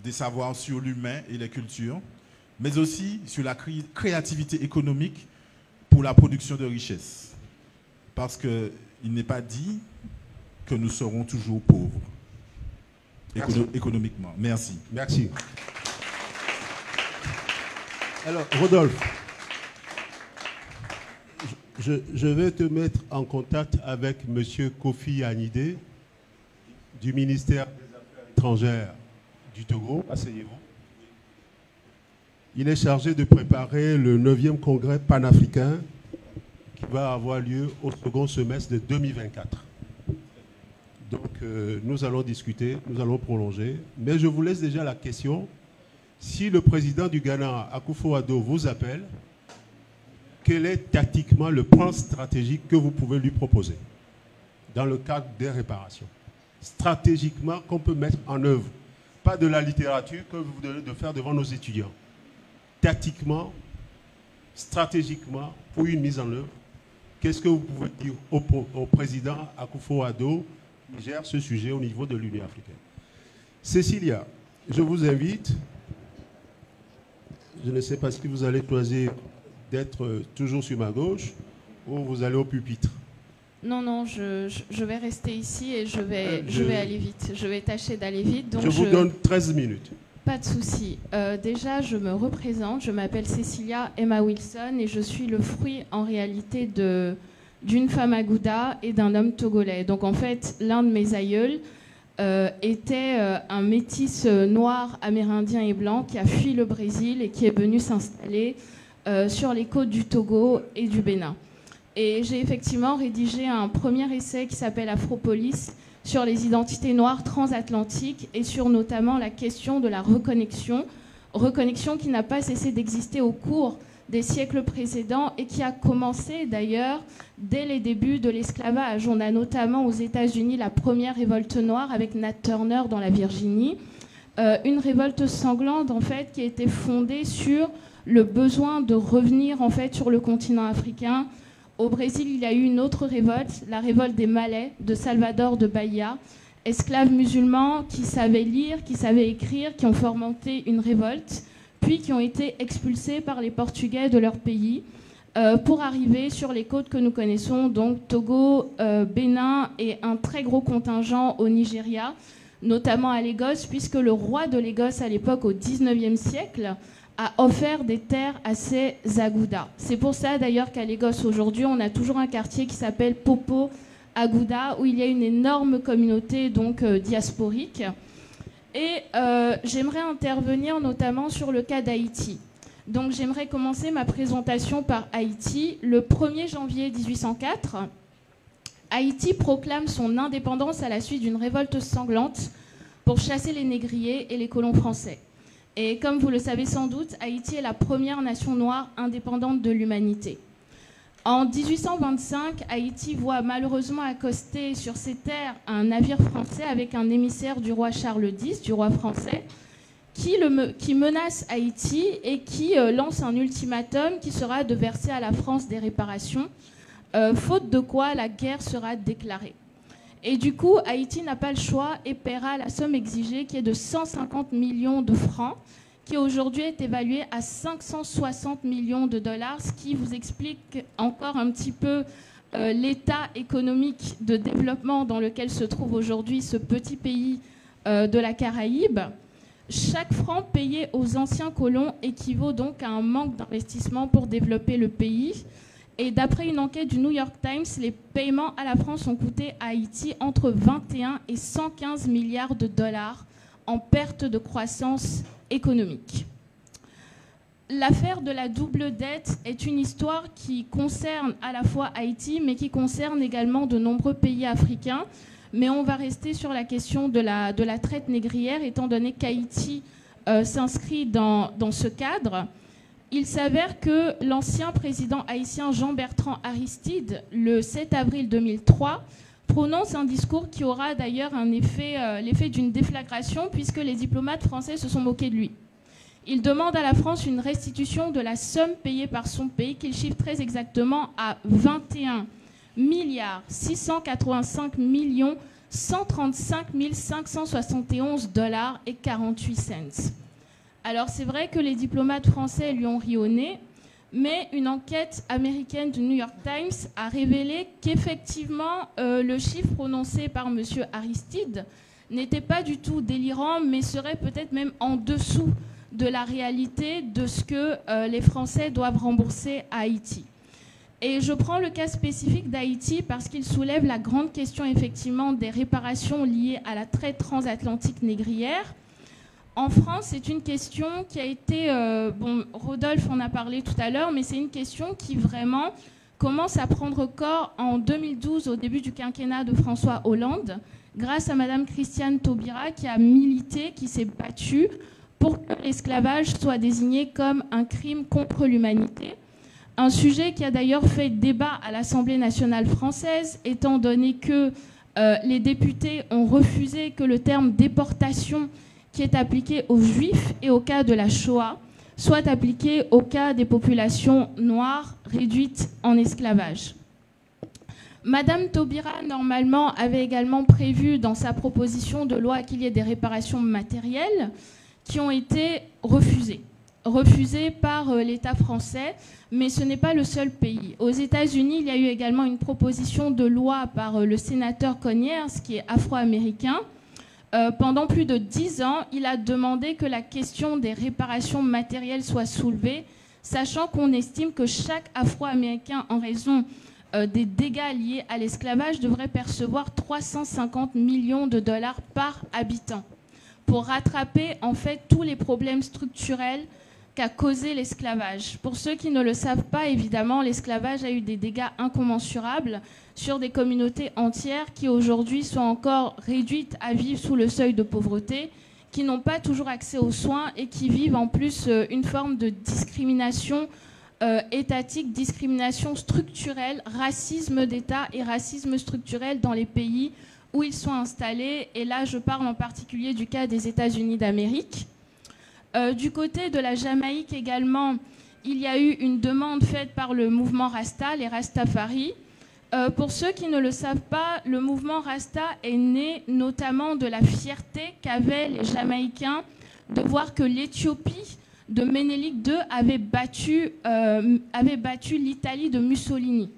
des savoirs sur l'humain et les cultures, mais aussi sur la créativité économique pour la production de richesses. Parce qu'il n'est pas dit que nous serons toujours pauvres économiquement. Merci. Merci. Alors, Rodolphe, je vais te mettre en contact avec M. Kofi Anidé du ministère des Affaires étrangères du Togo. Asseyez-vous. Il est chargé de préparer le 9e congrès panafricain qui va avoir lieu au second semestre de 2024. Donc, nous allons discuter, nous allons prolonger. Mais je vous laisse déjà la question. Si le président du Ghana, Akufo-Addo, vous appelle, quel est tactiquement le plan stratégique que vous pouvez lui proposer dans le cadre des réparations? Stratégiquement, qu'on peut mettre en œuvre. Pas de la littérature que vous venez de faire devant nos étudiants. Tactiquement, stratégiquement, pour une mise en œuvre, qu'est-ce que vous pouvez dire au président Akufo-Addo qui gère ce sujet au niveau de l'Union africaine? Cécilia, je vous invite, je ne sais pas si vous allez choisir d'être toujours sur ma gauche ou vous allez au pupitre. Non, non, je vais rester ici et je vais aller vite. Je vais tâcher d'aller vite. Donc je vous donne 13 minutes. Pas de souci. Déjà, je me représente. Je m'appelle Cécilia Emma Wilson et je suis le fruit en réalité d'une femme agouda et d'un homme togolais. Donc en fait, l'un de mes aïeuls était un métis noir, amérindien et blanc qui a fui le Brésil et qui est venu s'installer sur les côtes du Togo et du Bénin. Et j'ai effectivement rédigé un premier essai qui s'appelle Afropolis sur les identités noires transatlantiques et sur notamment la question de la reconnexion qui n'a pas cessé d'exister au cours des siècles précédents et qui a commencé d'ailleurs dès les débuts de l'esclavage. On a notamment aux États-Unis la première révolte noire avec Nat Turner dans la Virginie, une révolte sanglante en fait qui a été fondée sur le besoin de revenir en fait sur le continent africain. Au Brésil, il y a eu une autre révolte, la révolte des Malais de Salvador de Bahia, esclaves musulmans qui savaient lire, qui savaient écrire, qui ont fomenté une révolte, puis qui ont été expulsés par les Portugais de leur pays pour arriver sur les côtes que nous connaissons, donc Togo, Bénin et un très gros contingent au Nigeria, notamment à Lagos, puisque le roi de Lagos à l'époque, au XIXe siècle, a offert des terres à ses agoudas. C'est pour ça d'ailleurs qu'à Lagos aujourd'hui, on a toujours un quartier qui s'appelle Popo à Gouda, où il y a une énorme communauté donc diasporique. Et j'aimerais intervenir notamment sur le cas d'Haïti. Donc j'aimerais commencer ma présentation par Haïti. Le 1er janvier 1804, Haïti proclame son indépendance à la suite d'une révolte sanglante pour chasser les négriers et les colons français. Et comme vous le savez sans doute, Haïti est la première nation noire indépendante de l'humanité. En 1825, Haïti voit malheureusement accoster sur ses terres un navire français avec un émissaire du roi Charles X, du roi français, qui menace Haïti et qui lance un ultimatum qui sera de verser à la France des réparations, faute de quoi la guerre sera déclarée. Et du coup, Haïti n'a pas le choix et paiera la somme exigée qui est de 150 millions de francs, qui aujourd'hui est évaluée à 560 millions de dollars, ce qui vous explique encore un petit peu l'état économique de développement dans lequel se trouve aujourd'hui ce petit pays de la Caraïbe. Chaque franc payé aux anciens colons équivaut donc à un manque d'investissement pour développer le pays. Et d'après une enquête du New York Times, les paiements à la France ont coûté à Haïti entre 21 et 115 milliards de dollars en perte de croissance économique. L'affaire de la double dette est une histoire qui concerne à la fois Haïti, mais qui concerne également de nombreux pays africains. Mais on va rester sur la question de la traite négrière, étant donné qu'Haïti s'inscrit dans ce cadre. Il s'avère que l'ancien président haïtien Jean-Bertrand Aristide, le 7 avril 2003, prononce un discours qui aura d'ailleurs l'effet d'une déflagration, puisque les diplomates français se sont moqués de lui. Il demande à la France une restitution de la somme payée par son pays, qu'il chiffre très exactement à 21 milliards 685 millions 135 571 dollars et 48 cents. Alors c'est vrai que les diplomates français lui ont ri au nez, mais une enquête américaine du New York Times a révélé qu'effectivement le chiffre prononcé par M. Aristide n'était pas du tout délirant, mais serait peut-être même en dessous de la réalité de ce que les Français doivent rembourser à Haïti. Et je prends le cas spécifique d'Haïti parce qu'il soulève la grande question effectivement des réparations liées à la traite transatlantique négrière. En France, c'est une question qui a été... Rodolphe en a parlé tout à l'heure, mais c'est une question qui vraiment commence à prendre corps en 2012, au début du quinquennat de François Hollande, grâce à Madame Christiane Taubira, qui a milité, qui s'est battue pour que l'esclavage soit désigné comme un crime contre l'humanité. Un sujet qui a d'ailleurs fait débat à l'Assemblée nationale française, étant donné que les députés ont refusé que le terme déportation, qui est appliqué aux Juifs et au cas de la Shoah, soit appliqué au cas des populations noires réduites en esclavage. Madame Taubira, normalement, avait également prévu dans sa proposition de loi qu'il y ait des réparations matérielles qui ont été refusées par l'État français, mais ce n'est pas le seul pays. Aux États-Unis, il y a eu également une proposition de loi par le sénateur Conyers, qui est afro-américain. Pendant plus de 10 ans, il a demandé que la question des réparations matérielles soit soulevée, sachant qu'on estime que chaque afro-américain, en raison des dégâts liés à l'esclavage, devrait percevoir 350 millions de dollars par habitant pour rattraper en fait tous les problèmes structurels qu'a causé l'esclavage. Pour ceux qui ne le savent pas, évidemment, l'esclavage a eu des dégâts incommensurables sur des communautés entières qui aujourd'hui sont encore réduites à vivre sous le seuil de pauvreté, qui n'ont pas toujours accès aux soins et qui vivent en plus une forme de discrimination étatique, discrimination structurelle, racisme d'État et racisme structurel dans les pays où ils sont installés. Et là, je parle en particulier du cas des États-Unis d'Amérique. Du côté de la Jamaïque également, il y a eu une demande faite par le mouvement Rasta, les Rastafari. Pour ceux qui ne le savent pas, le mouvement Rasta est né notamment de la fierté qu'avaient les Jamaïcains de voir que l'Éthiopie de Ménélique II avait battu l'Italie de Mussolini.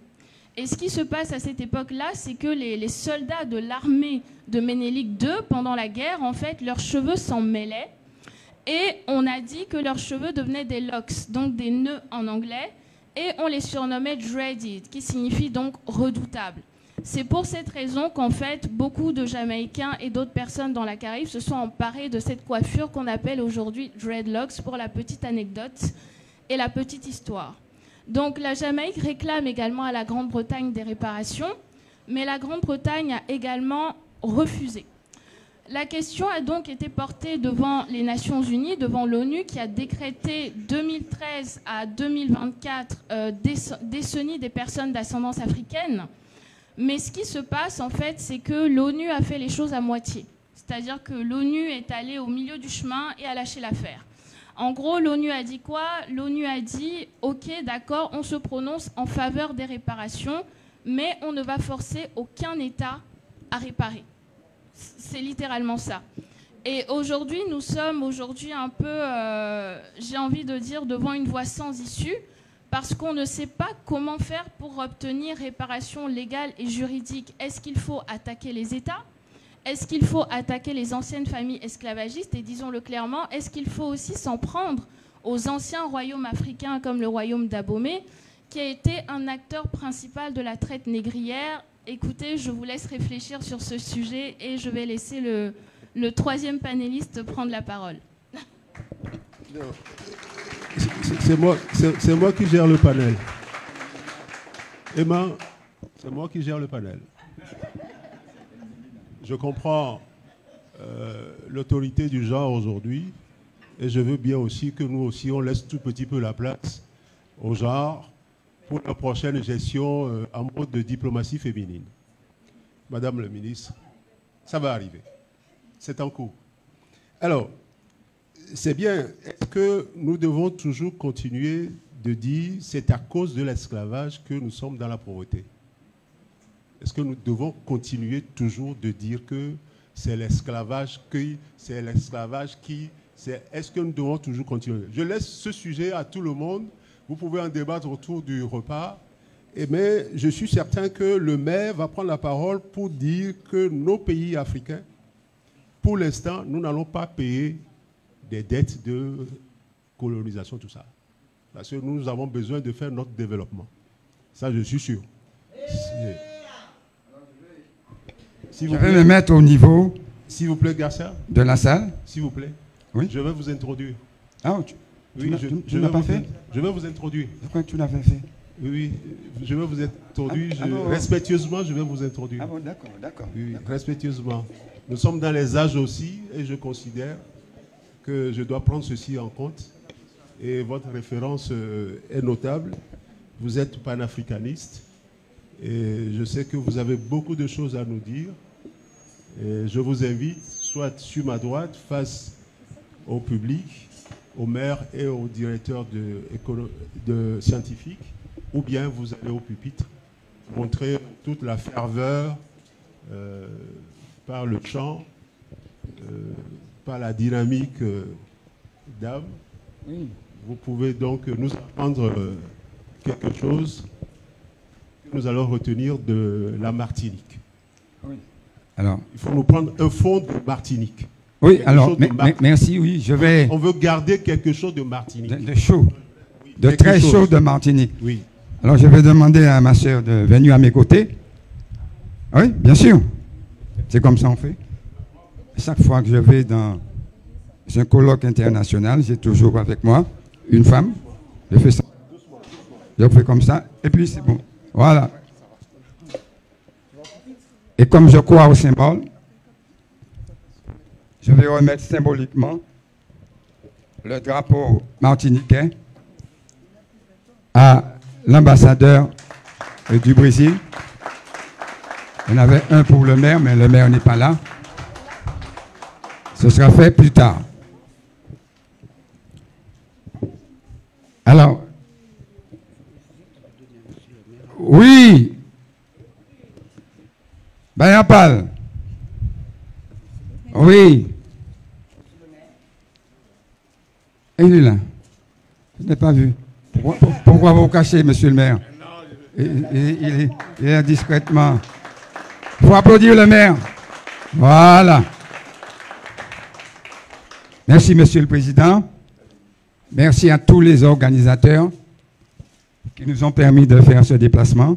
Et ce qui se passe à cette époque-là, c'est que les soldats de l'armée de Ménélique II, pendant la guerre, en fait, leurs cheveux s'en mêlaient. Et on a dit que leurs cheveux devenaient des locks, donc des nœuds en anglais, et on les surnommait dreaded, qui signifie donc redoutable. C'est pour cette raison qu'en fait, beaucoup de Jamaïcains et d'autres personnes dans la Caraïbe se sont emparés de cette coiffure qu'on appelle aujourd'hui dreadlocks, pour la petite anecdote et la petite histoire. Donc la Jamaïque réclame également à la Grande-Bretagne des réparations, mais la Grande-Bretagne a également refusé. La question a donc été portée devant les Nations Unies, devant l'ONU, qui a décrété 2013 à 2024 décennie des personnes d'ascendance africaine. Mais ce qui se passe, en fait, c'est que l'ONU a fait les choses à moitié. C'est-à-dire que l'ONU est allée au milieu du chemin et a lâché l'affaire. En gros, l'ONU a dit quoi? L'ONU a dit, OK, d'accord, on se prononce en faveur des réparations, mais on ne va forcer aucun État à réparer. C'est littéralement ça. Et aujourd'hui, nous sommes un peu, j'ai envie de dire, devant une voie sans issue, parce qu'on ne sait pas comment faire pour obtenir réparation légale et juridique. Est-ce qu'il faut attaquer les États? Est-ce qu'il faut attaquer les anciennes familles esclavagistes? Et disons-le clairement, est-ce qu'il faut aussi s'en prendre aux anciens royaumes africains comme le royaume d'Abomey, qui a été un acteur principal de la traite négrière? Écoutez, je vous laisse réfléchir sur ce sujet et je vais laisser le troisième panéliste prendre la parole. C'est moi qui gère le panel. Emma, c'est moi qui gère le panel. Je comprends l'autorité du genre aujourd'hui et je veux bien aussi que nous aussi on laisse tout petit peu la place au genre pour la prochaine gestion en mode de diplomatie féminine. Madame le ministre, ça va arriver. C'est en cours. Alors, c'est bien. Est-ce que nous devons toujours continuer de dire c'est à cause de l'esclavage que nous sommes dans la pauvreté? Est-ce que nous devons continuer toujours de dire que c'est l'esclavage qui... Est-ce que nous devons toujours continuer? Je laisse ce sujet à tout le monde. Vous pouvez en débattre autour du repas. Mais je suis certain que le maire va prendre la parole pour dire que nos pays africains, pour l'instant, nous n'allons pas payer des dettes de colonisation, tout ça. Parce que nous avons besoin de faire notre développement. Ça, je suis sûr. Je vais me mettre au niveau... S'il vous plaît, Garcia. De la salle. S'il vous plaît. Oui. Je vais vous introduire. Ah, tu n'as pas fait? Je vais vous introduire. Pourquoi tu l'avais fait? Oui, je vais vous introduire. Respectueusement, je vais vous introduire. Ah bon, d'accord, d'accord. Oui, respectueusement. Nous sommes dans les âges aussi et je considère que je dois prendre ceci en compte. Et votre référence est notable. Vous êtes panafricaniste et je sais que vous avez beaucoup de choses à nous dire. Et je vous invite, soit sur ma droite, face au public, au maire et au directeur de scientifique, ou bien vous allez au pupitre, montrer toute la ferveur par le chant, par la dynamique d'âme. Oui. Vous pouvez donc nous apprendre quelque chose que nous allons retenir de la Martinique. Oui. Alors, il faut nous prendre un fond de Martinique. Oui, alors, merci, oui, je vais... On veut garder quelque chose de Martinique. De chaud, oui, de très chaud de Martinique. Oui. Alors, je vais demander à ma soeur de venir à mes côtés. Oui, bien sûr. C'est comme ça on fait. Chaque fois que je vais dans un colloque international, j'ai toujours avec moi une femme. Je fais ça. Je fais comme ça, et puis c'est bon. Voilà. Et comme je crois au symbole, je vais remettre symboliquement le drapeau martiniquais à l'ambassadeur du Brésil. Il y en avait un pour le maire, mais le maire n'est pas là. Ce sera fait plus tard. Alors, oui, Bayapal, oui. Il est là. Je n'ai pas vu. Pourquoi vous cachez, monsieur le maire? Il est discrètement. Il faut applaudir le maire. Voilà. Merci, monsieur le président. Merci à tous les organisateurs qui nous ont permis de faire ce déplacement.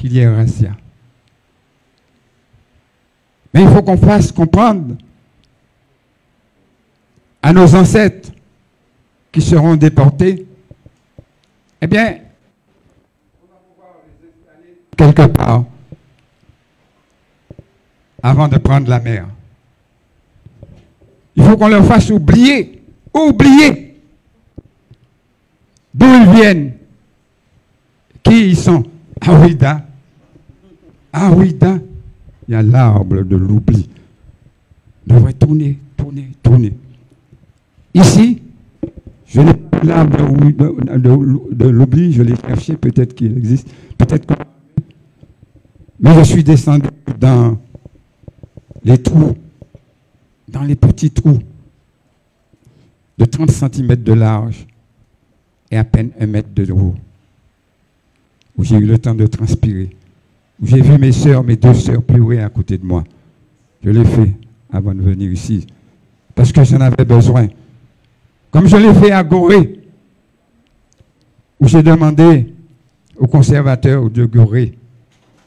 qu'il y ait razzia. Mais il faut qu'on fasse comprendre à nos ancêtres qui seront déportés, eh bien, on va pouvoir les installer quelque part avant de prendre la mer. Il faut qu'on leur fasse oublier d'où ils viennent, qui ils sont. Aouida, il y a l'arbre de l'oubli. On devrait tourner. Ici, je n'ai pas l'arbre de l'oubli, je l'ai cherché, peut-être qu'il existe, peut-être que... Mais je suis descendu dans les trous, dans les petits trous de 30 cm de large et à peine 1 mètre de haut, où j'ai eu le temps de transpirer, où j'ai vu mes deux sœurs pleurer à côté de moi. Je l'ai fait avant de venir ici, parce que j'en avais besoin. Comme je l'ai fait à Gorée, où j'ai demandé au conservateur de Gorée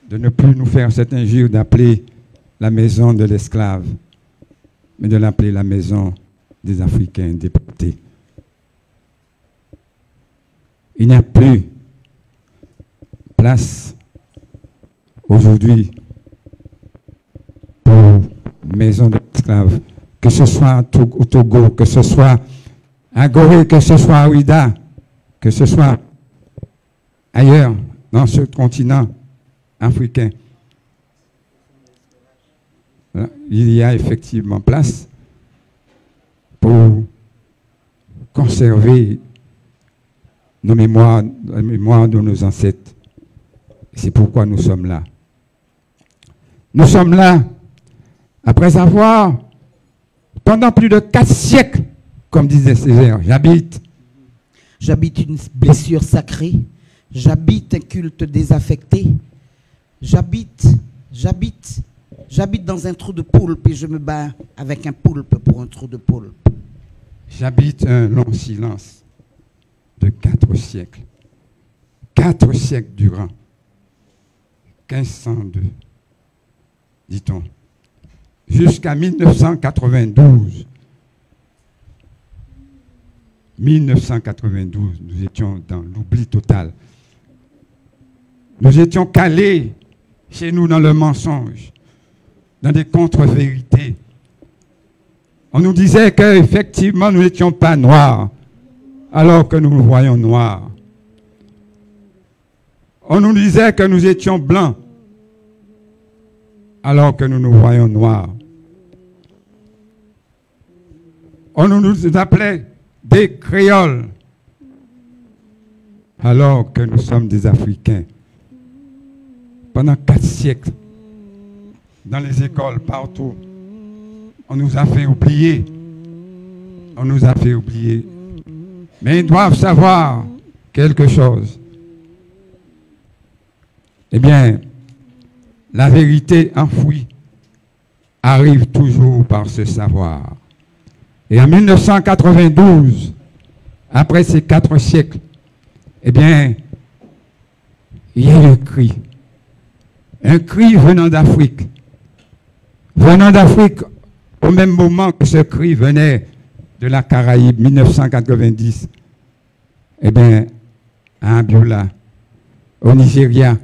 de ne plus nous faire cette injure d'appeler la maison de l'esclave, mais de l'appeler la maison des Africains déportés. Il n'y a plus place aujourd'hui pour maison d'esclaves, que ce soit au Togo, que ce soit à Gorée, que ce soit à Ouida, que ce soit ailleurs dans ce continent africain. Il y a effectivement place pour conserver nos mémoires, la mémoire de nos ancêtres. C'est pourquoi nous sommes là. Nous sommes là après avoir, pendant plus de 4 siècles, comme disait Césaire, j'habite une blessure sacrée, j'habite un culte désaffecté, j'habite dans un trou de poulpe et je me bats avec un poulpe pour un trou de poulpe. J'habite un long silence de 4 siècles. 4 siècles durant. 1502, dit-on. Jusqu'à 1992. 1992, nous étions dans l'oubli total. Nous étions calés chez nous dans le mensonge, dans des contre-vérités. On nous disait qu'effectivement, nous n'étions pas noirs, alors que nous nous voyons noirs. On nous disait que nous étions blancs, alors que nous nous voyons noirs. On nous appelait des créoles, alors que nous sommes des Africains. Pendant 4 siècles, dans les écoles, partout, on nous a fait oublier. On nous a fait oublier. Mais ils doivent savoir quelque chose. Eh bien, la vérité enfouie arrive toujours par ce savoir. Et en 1992, après ces 4 siècles, eh bien, il y a eu un cri. Un cri venant d'Afrique. Venant d'Afrique au même moment que ce cri venait de la Caraïbe, 1990. Eh bien, à Abiola, au Nigeria,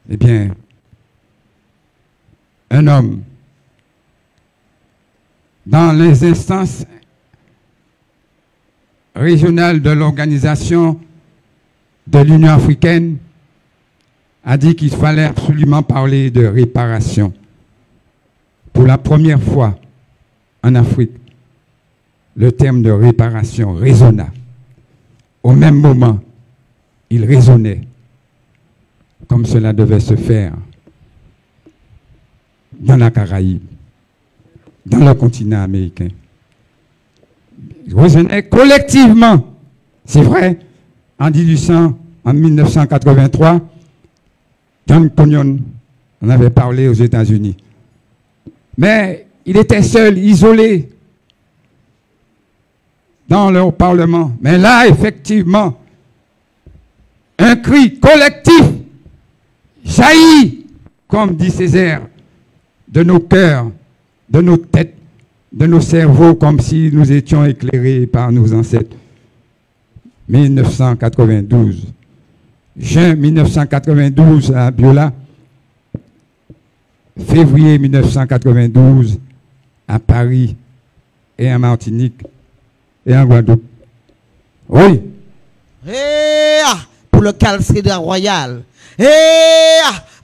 eh bien, un homme, dans les instances régionales de l'organisation de l'Union africaine, a dit qu'il fallait absolument parler de réparation. Pour la première fois en Afrique, le terme de réparation résonna. Au même moment, il résonnait comme cela devait se faire dans la Caraïbe, dans le continent américain. Il résonnait collectivement. C'est vrai, en 1983, John Cognon en avait parlé aux États-Unis. Mais il était seul, isolé, dans leur Parlement. Mais là, effectivement, un cri collectif jaillit, comme dit Césaire, de nos cœurs, de nos têtes, de nos cerveaux, comme si nous étions éclairés par nos ancêtres. 1992. Juin 1992 à Biola. Février 1992 à Paris et en Martinique et en Guadeloupe. Oui. Pour le calcédra royal.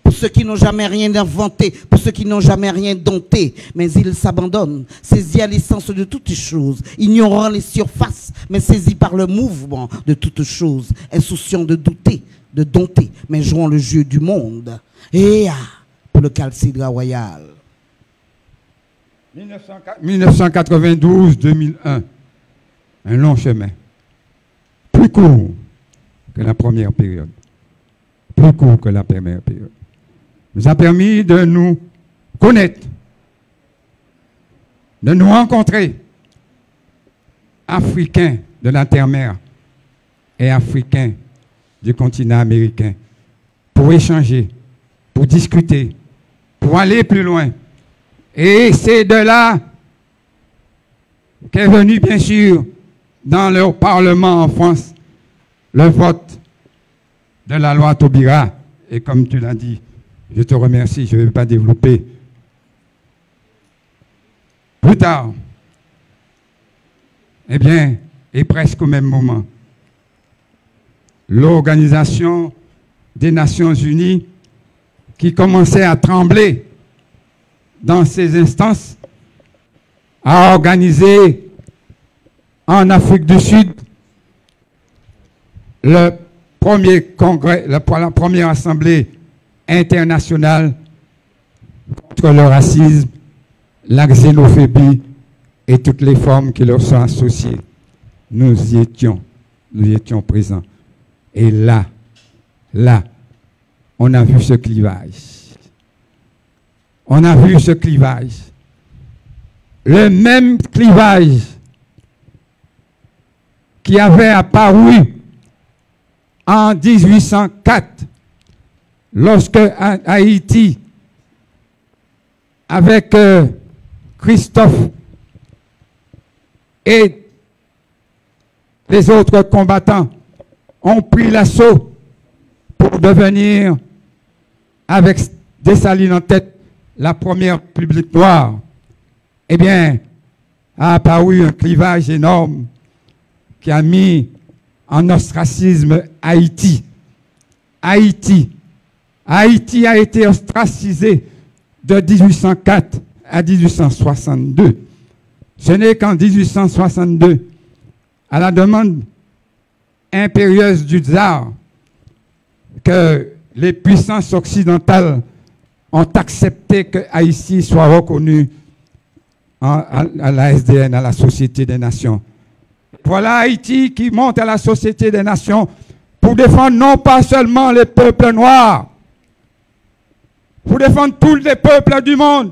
Pour ceux qui n'ont jamais rien inventé, pour ceux qui n'ont jamais rien dompté, mais ils s'abandonnent, saisis à l'essence de toutes choses, ignorant les surfaces, mais saisis par le mouvement de toutes choses, insouciants de douter, de dompter, mais jouant le jeu du monde. Pour le calcédra royal. 1992-2001, un long chemin, plus court que la première période, plus court que la première période, nous a permis de nous connaître, de nous rencontrer, Africains de la terre-mer et Africains du continent américain, pour échanger, pour discuter, pour aller plus loin. Et c'est de là qu'est venu, bien sûr, dans leur Parlement en France, le vote de la loi Taubira. Et comme tu l'as dit, je te remercie, je ne vais pas développer. Plus tard, eh bien, et presque au même moment, l'Organisation des Nations Unies, qui commençait à trembler dans ces instances, a organisé en Afrique du Sud le premier congrès, la première assemblée internationale contre le racisme, la xénophobie et toutes les formes qui leur sont associées. Nous y étions présents. Et là, on a vu ce clivage. On a vu ce clivage. Le même clivage qui avait apparu en 1804, lorsque Haïti, avec Christophe et les autres combattants, ont pris l'assaut pour devenir, avec Dessalines en tête, la première République noire, eh bien, a apparu un clivage énorme qui a mis en ostracisme Haïti. Haïti a été ostracisé de 1804 à 1862. Ce n'est qu'en 1862, à la demande impérieuse du tsar, que les puissances occidentales ont accepté que Haïti soit reconnu à la SDN, à la Société des Nations. Voilà Haïti qui monte à la Société des Nations pour défendre non pas seulement les peuples noirs, pour défendre tous les peuples du monde,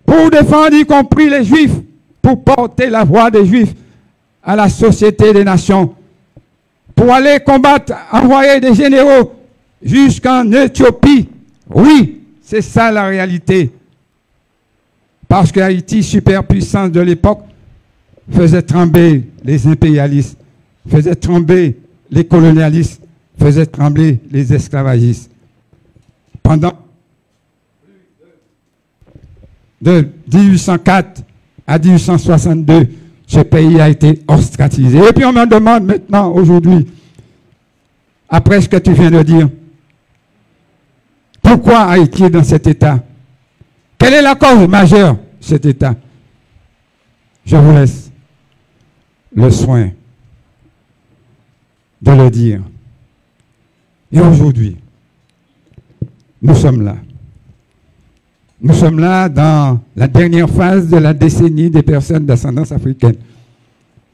pour défendre y compris les Juifs, pour porter la voix des Juifs à la Société des Nations, pour aller combattre, envoyer des généraux jusqu'en Éthiopie. Oui, c'est ça la réalité. Parce que Haïti, superpuissance de l'époque, faisait trembler les impérialistes, faisait trembler les colonialistes, faisait trembler les esclavagistes. Pendant de 1804 à 1862, ce pays a été ostracisé. Et puis on me demande maintenant, aujourd'hui, après ce que tu viens de dire, pourquoi Haïti est dans cet état? Quelle est la cause majeure de cet état? Je vous laisse le soin de le dire. Et aujourd'hui, nous sommes là. Nous sommes là dans la dernière phase de la décennie des personnes d'ascendance africaine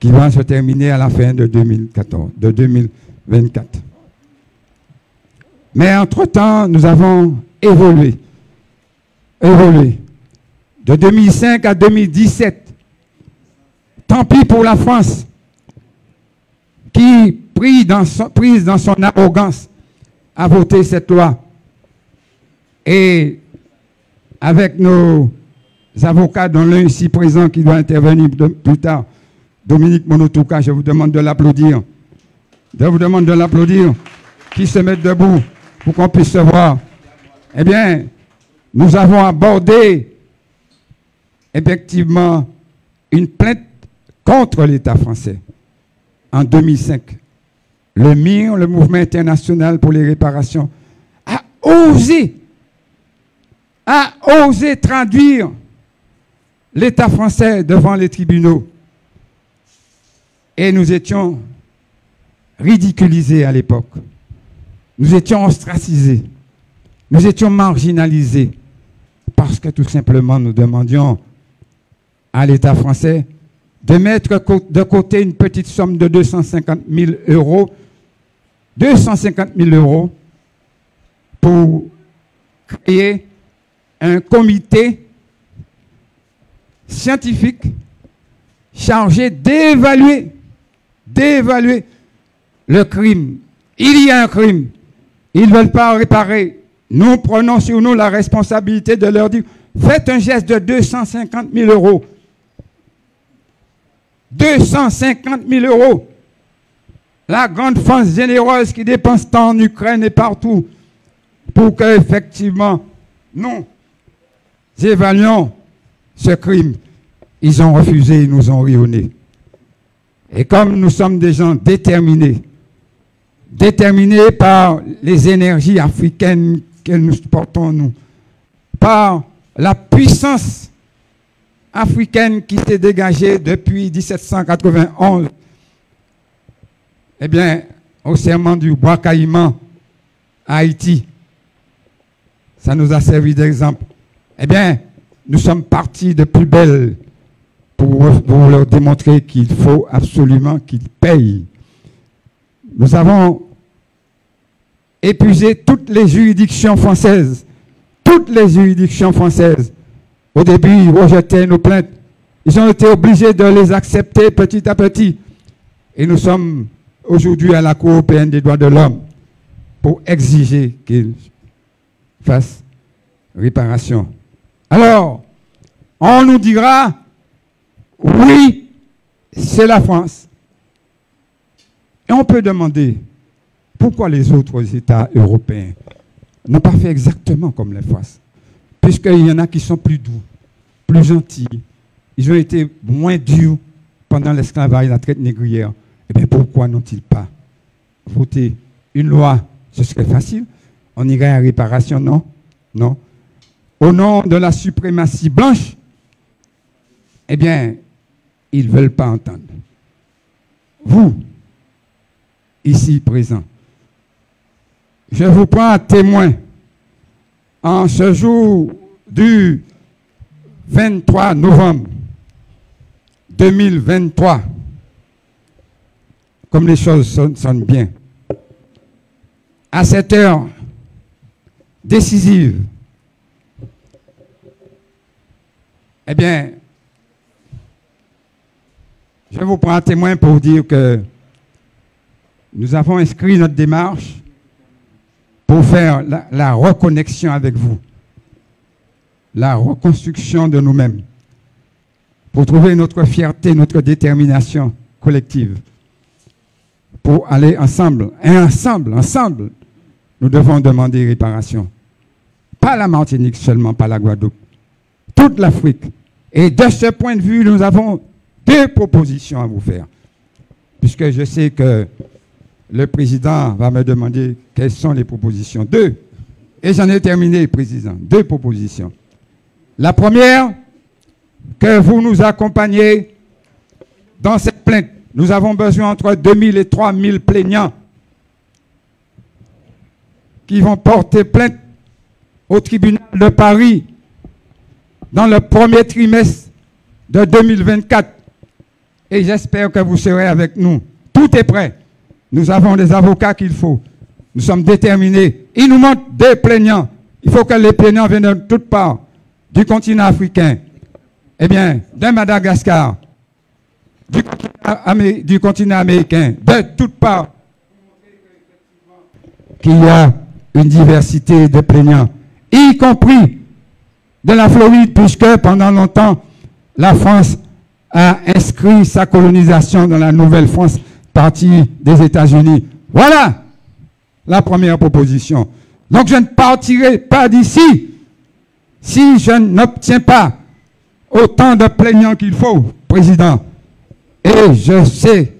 qui va se terminer à la fin de 2024. Mais entre-temps, nous avons évolué. De 2005 à 2017. Tant pis pour la France, qui, prise dans son arrogance, à voter cette loi. Et avec nos avocats, dont l'un ici présent qui doit intervenir plus tard, Dominique Monotouka, je vous demande de l'applaudir. Je vous demande de l'applaudir, qui se met debout pour qu'on puisse se voir. Eh bien, nous avons abordé effectivement une plainte contre l'État français en 2005. Le MIR, le Mouvement international pour les réparations, a osé traduire l'État français devant les tribunaux. Et nous étions ridiculisés à l'époque. Nous étions ostracisés. Nous étions marginalisés. Parce que tout simplement, nous demandions à l'État français de mettre de côté une petite somme de 250 000 euros. 250 000 euros pour créer un comité scientifique chargé d'évaluer le crime. Il y a un crime. Ils ne veulent pas réparer. Nous prenons sur nous la responsabilité de leur dire, faites un geste de 250 000 euros. 250 000 euros. La grande France généreuse qui dépense tant en Ukraine et partout pour qu'effectivement, nous évaluions ce crime. Ils ont refusé, ils nous ont ri au nez. Et comme nous sommes des gens déterminés par les énergies africaines que nous portons, nous, par la puissance africaine qui s'est dégagée depuis 1791, eh bien, au serment du Bois Caïman, à Haïti, ça nous a servi d'exemple. Eh bien, nous sommes partis de plus belle pour leur démontrer qu'il faut absolument qu'ils payent. Nous avons épuisé toutes les juridictions françaises. Toutes les juridictions françaises. Au début, ils rejetaient nos plaintes. Ils ont été obligés de les accepter petit à petit. Et nous sommes aujourd'hui à la Cour européenne des droits de l'homme pour exiger qu'ils fassent réparation. Alors, on nous dira, oui, c'est la France. Et on peut demander, pourquoi les autres États européens n'ont pas fait exactement comme la France? Puisqu'il y en a qui sont plus doux, plus gentils. Ils ont été moins durs pendant l'esclavage et la traite négrière. Eh bien, pourquoi n'ont-ils pas voté une loi? Ce serait facile. On irait à réparation, non? Non. Au nom de la suprématie blanche, eh bien, ils ne veulent pas entendre. Vous, ici présents, je vous prends à témoin en ce jour du 23 novembre 2023, comme les choses sonnent bien, à cette heure décisive, eh bien, je vous prends à témoin pour dire que nous avons inscrit notre démarche pour faire la reconnexion avec vous, la reconstruction de nous-mêmes, pour trouver notre fierté, notre détermination collective, pour aller ensemble. Et ensemble, nous devons demander réparation. Pas la Martinique seulement, pas la Guadeloupe, toute l'Afrique. Et de ce point de vue, nous avons deux propositions à vous faire. Puisque je sais que le président va me demander quelles sont les propositions. Deux. Et j'en ai terminé, président. Deux propositions. La première, que vous nous accompagniez dans cette plainte. Nous avons besoin entre 2000 et 3000 plaignants qui vont porter plainte au tribunal de Paris dans le premier trimestre de 2024. Et j'espère que vous serez avec nous. Tout est prêt. Nous avons les avocats qu'il faut. Nous sommes déterminés. Il nous manque des plaignants. Il faut que les plaignants viennent de toutes parts du continent africain. Eh bien, de Madagascar, du continent américain, de toutes parts. qu'il y a une diversité de plaignants, y compris de la Floride, puisque pendant longtemps, la France a inscrit sa colonisation dans la Nouvelle-France, partie des États-Unis. Voilà la première proposition. Donc je ne partirai pas d'ici si je n'obtiens pas autant de plaignants qu'il faut, Président. Et je sais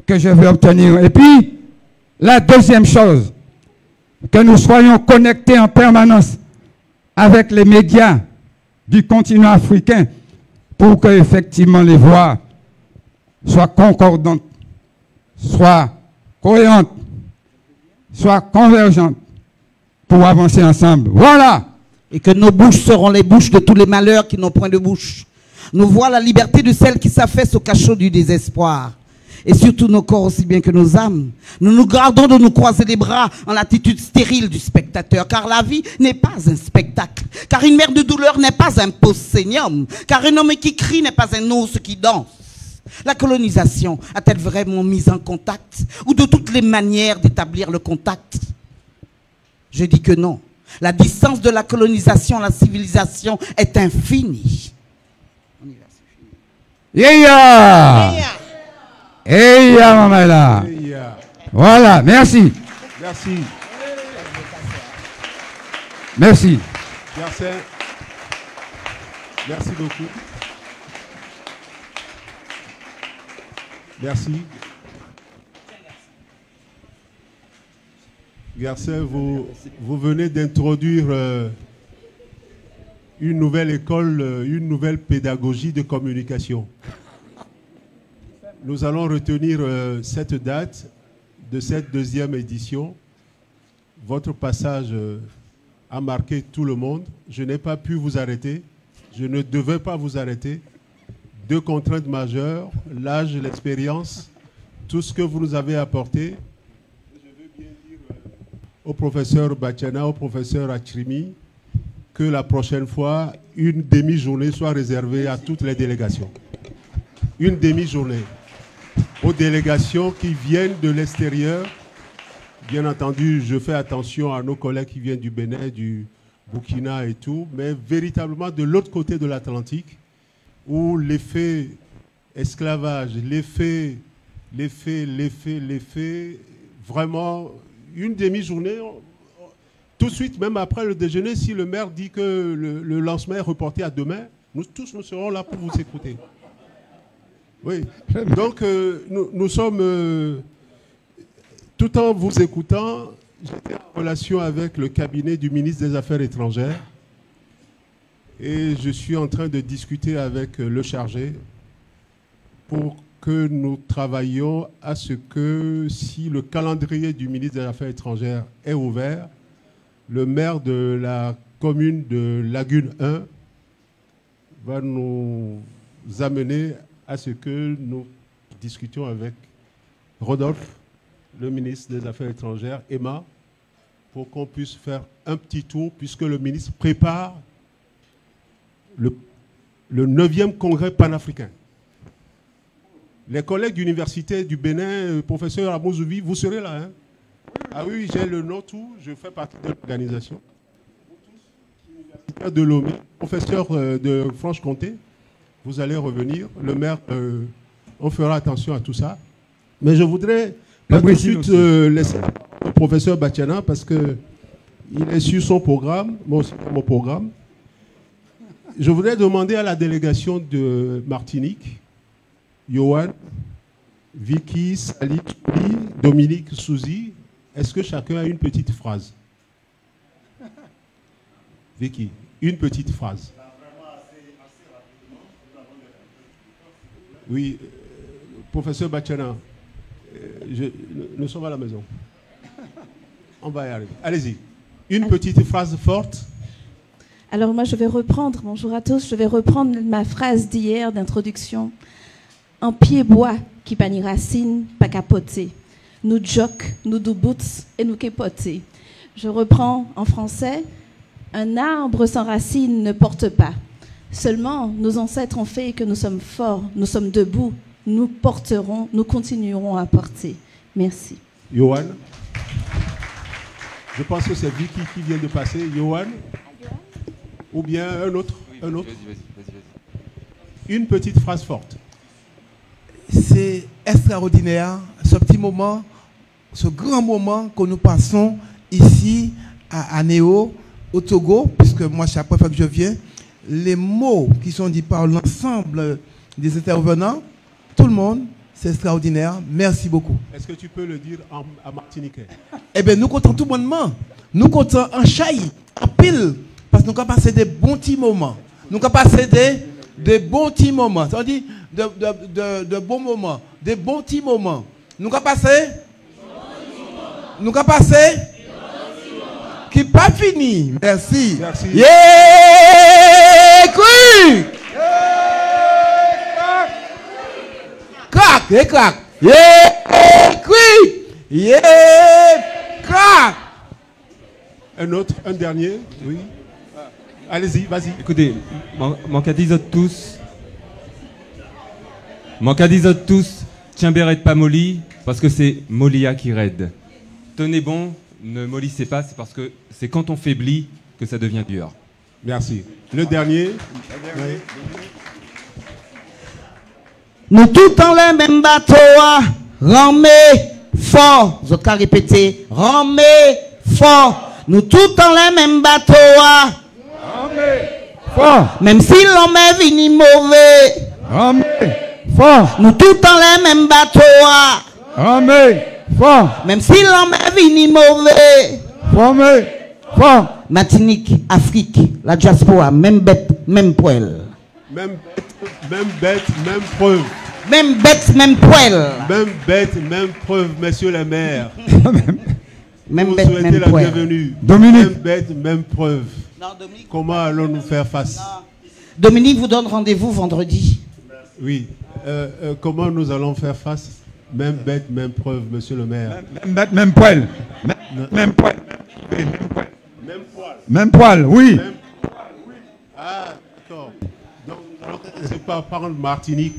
que je vais obtenir. Et puis, la deuxième chose, que nous soyons connectés en permanence avec les médias du continent africain pour que effectivement les voix soient concordantes, soient cohérentes, soient convergentes pour avancer ensemble. Voilà. Et que nos bouches seront les bouches de tous les malheurs qui n'ont point de bouche. Nous voient la liberté de celles qui s'affaissent au cachot du désespoir. Et surtout nos corps aussi bien que nos âmes. Nous nous gardons de nous croiser les bras en l'attitude stérile du spectateur. Car la vie n'est pas un spectacle. Car une mer de douleur n'est pas un proscénium. Car un homme qui crie n'est pas un ours qui danse. La colonisation a-t-elle vraiment mis en contact? Ou de toutes les manières d'établir le contact? Je dis que non. La distance de la colonisation à la civilisation est infinie. Yeah! Yeah, Mamela. Voilà, merci. Merci. Merci. Merci. Merci beaucoup. Merci. Garcin, vous venez d'introduire une nouvelle école, une nouvelle pédagogie de communication. Nous allons retenir cette date de cette deuxième édition. Votre passage a marqué tout le monde. Je n'ai pas pu vous arrêter. Je ne devais pas vous arrêter. Deux contraintes majeures, l'âge, l'expérience, tout ce que vous nous avez apporté. Je veux bien dire au professeur Bachana, au professeur Achrimi, que la prochaine fois, une demi-journée soit réservée à toutes les délégations. Une demi-journée. Aux délégations qui viennent de l'extérieur. Bien entendu, je fais attention à nos collègues qui viennent du Bénin, du Burkina et tout, mais véritablement de l'autre côté de l'Atlantique, où l'effet esclavage, l'effet, vraiment, une demi-journée, tout de suite, même après le déjeuner, si le maire dit que le lancement est reporté à demain, nous tous nous serons là pour vous écouter. Oui, donc nous sommes, tout en vous écoutant, j'étais en relation avec le cabinet du ministre des Affaires étrangères et je suis en train de discuter avec le chargé pour que nous travaillions à ce que si le calendrier du ministre des Affaires étrangères est ouvert, le maire de la commune de Lagune 1 va nous amener à ce que nous discutions avec Rodolphe, le ministre des Affaires étrangères, Emma, pour qu'on puisse faire un petit tour, puisque le ministre prépare le 9e congrès panafricain. Les collègues d'université du Bénin, professeur Amozouvi, vous serez là. Hein? Ah oui, j'ai le nom, tout, je fais partie de l'organisation. Universitaire de Lomé, professeur de Franche-Comté, vous allez revenir. Le maire, on fera attention à tout ça. Mais je voudrais tout de suite laisser le professeur Bachana parce qu'il est sur son programme, moi aussi mon programme. Je voudrais demander à la délégation de Martinique, Yohan, Vicky, Sali, Dominique, Souzy, est-ce que chacun a une petite phrase? Vicky, une petite phrase. Oui, professeur Bachana, nous sommes à la maison. On va y arriver. Allez-y. Une petite phrase forte. Alors moi, je vais reprendre, bonjour à tous, je vais reprendre ma phrase d'hier d'introduction. En pied bois qui pas ni racine, pas capoté. Nous joc, nous do boots et nous capoté. Je reprends en français. Un arbre sans racines ne porte pas. Seulement, nos ancêtres ont fait que nous sommes forts, nous sommes debout, nous porterons, nous continuerons à porter. Merci. Yohan. Je pense que c'est Vicky qui vient de passer. Johan? Ou bien un autre? Oui, un autre? Vas-y. Une petite phrase forte. C'est extraordinaire, ce petit moment, ce grand moment que nous passons ici à Néo, au Togo, puisque moi, chaque fois que je viens, les mots qui sont dits par l'ensemble des intervenants, tout le monde, c'est extraordinaire. Merci beaucoup. Est-ce que tu peux le dire en martiniquais? Eh bien, nous comptons tout bonnement. Nous comptons en chaille, en pile, parce que nous avons passé des bons petits moments. Nous avons passé des bons petits moments. Ça veut dire de bons moments, des bons petits moments. Nous avons passé nous avons passé qui pas fini. Merci. Merci. Yeah, oui. Crac, et crac. Yeah, oui. Yeah, crac. Un autre, un dernier, oui. Allez-y, vas-y. Écoutez, mon cadisot tous, tiens béret pas molli, parce que c'est Molia qui raide. Tenez bon, ne mollissez pas, c'est parce que c'est quand on faiblit que ça devient dur. Merci. Le dernier. Oui. Nous tout dans le même bateau, ramez fort. Vous avez répété, ramez fort. Nous tout dans le même bateau, ramez fort. Même si l'homme est venu mauvais, ramez fort. Nous tout dans le même bateau, ramez fort. Même si l'homme est venu mauvais, ramez fort. Martinique, Afrique, la diaspora, même bête, même poil. Même bête, même preuve. Même bête, même poil. Même bête, même preuve, messieurs les maires. Même vous bête, souhaitez même la poil. bienvenue. Dominique. Même bête, même preuve. Non, Dominique. Comment allons-nous faire face? Dominique vous donne rendez-vous vendredi. Oui. Comment nous allons faire face? Même bête, même preuve, monsieur le maire. Même bête, même poil. Même poil. Même poil. Même poil, oui. Même poil, oui. Ah, d'accord. Donc, nous allons commencer par parler de Martinique.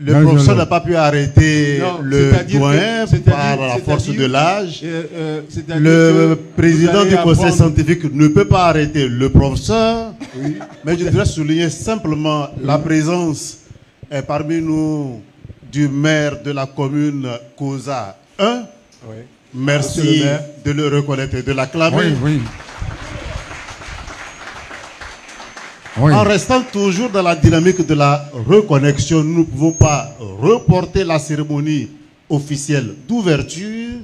Le professeur n'a pas pu arrêter le doyen par la force de l'âge. Le président du conseil scientifique ne peut pas arrêter le professeur. Oui. Mais je voudrais souligner simplement la présence parmi nous du maire de la commune Kosa 1. Oui. Merci de le reconnaître et de l'acclamer. Oui, oui. Oui. En restant toujours dans la dynamique de la reconnexion, nous ne pouvons pas reporter la cérémonie officielle d'ouverture.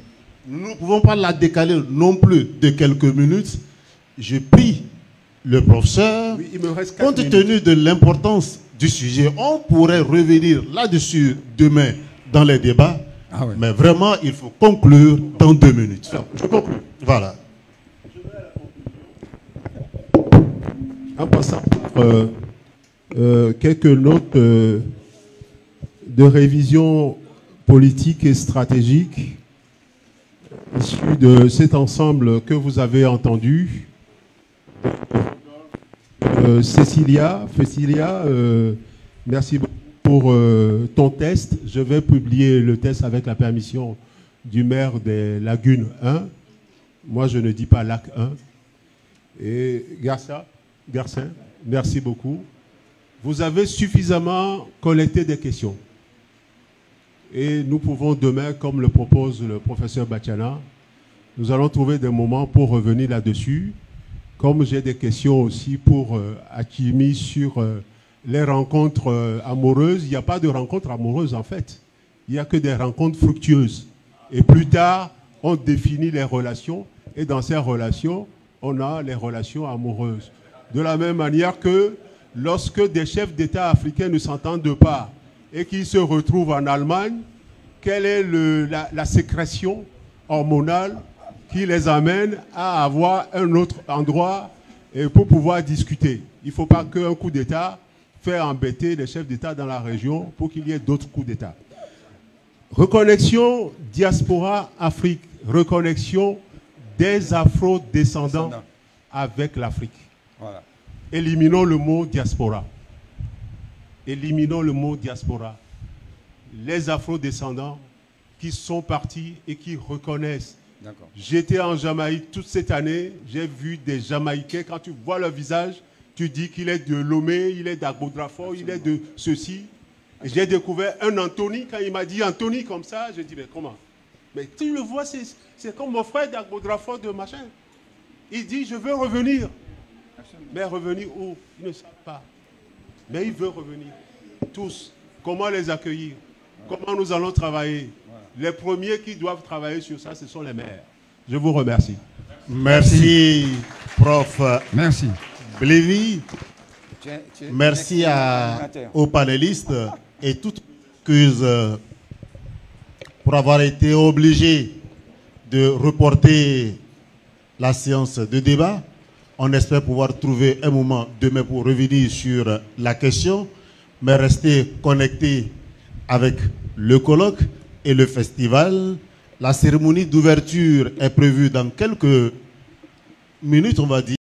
Nous ne pouvons pas la décaler non plus de quelques minutes. Je prie le professeur, oui, il me reste compte tenu de l'importance du sujet, on pourrait revenir là-dessus demain dans les débats. Ah oui. Mais vraiment, il faut conclure dans 2 minutes. Alors, je conclue. Voilà. En passant quelques notes de révision politique et stratégique issues de cet ensemble que vous avez entendu. Cécilia, merci beaucoup pour ton test. Je vais publier le test avec la permission du maire des Lagunes 1. Moi, je ne dis pas Lac 1. Et Garcin, merci beaucoup. Vous avez suffisamment collecté des questions. Et nous pouvons demain, comme le propose le professeur Batiana, nous allons trouver des moments pour revenir là-dessus. Comme j'ai des questions aussi pour Hakimi sur les rencontres amoureuses, il n'y a pas de rencontres amoureuses en fait. Il n'y a que des rencontres fructueuses. Et plus tard, on définit les relations. Et dans ces relations, on a les relations amoureuses. De la même manière que lorsque des chefs d'État africains ne s'entendent pas et qu'ils se retrouvent en Allemagne, quelle est la sécrétion hormonale qui les amène à avoir un autre endroit pour pouvoir discuter? Il ne faut pas qu'un coup d'État fasse embêter les chefs d'État dans la région pour qu'il y ait d'autres coups d'État. Reconnexion diaspora-Afrique, reconnexion des Afro-descendants avec l'Afrique. Voilà. Éliminons le mot diaspora. Éliminons le mot diaspora. Les Afro-descendants qui qui sont partis et qui reconnaissent. J'étais en Jamaïque toute cette année, j'ai vu des Jamaïcains, quand tu vois leur visage, tu dis qu'il est de Lomé, il est d'Agbodrafort, il est de ceci. Et j'ai découvert un Anthony, quand il m'a dit Anthony comme ça, j'ai dit mais comment? Mais tu le vois, c'est comme mon frère d'Agbodrafort de machin. Il dit je veux revenir. Mais revenir où? Ils ne savent pas. Mais il veut revenir. Tous. Comment les accueillir? Comment nous allons travailler? Les premiers qui doivent travailler sur ça, ce sont les maires. Je vous remercie. Merci, prof. Merci. Blévy. Merci aux panélistes et toutes excuses pour avoir été obligés de reporter la séance de débat. On espère pouvoir trouver un moment demain pour revenir sur la question, mais restez connectés avec le colloque et le festival. La cérémonie d'ouverture est prévue dans quelques minutes, on va dire.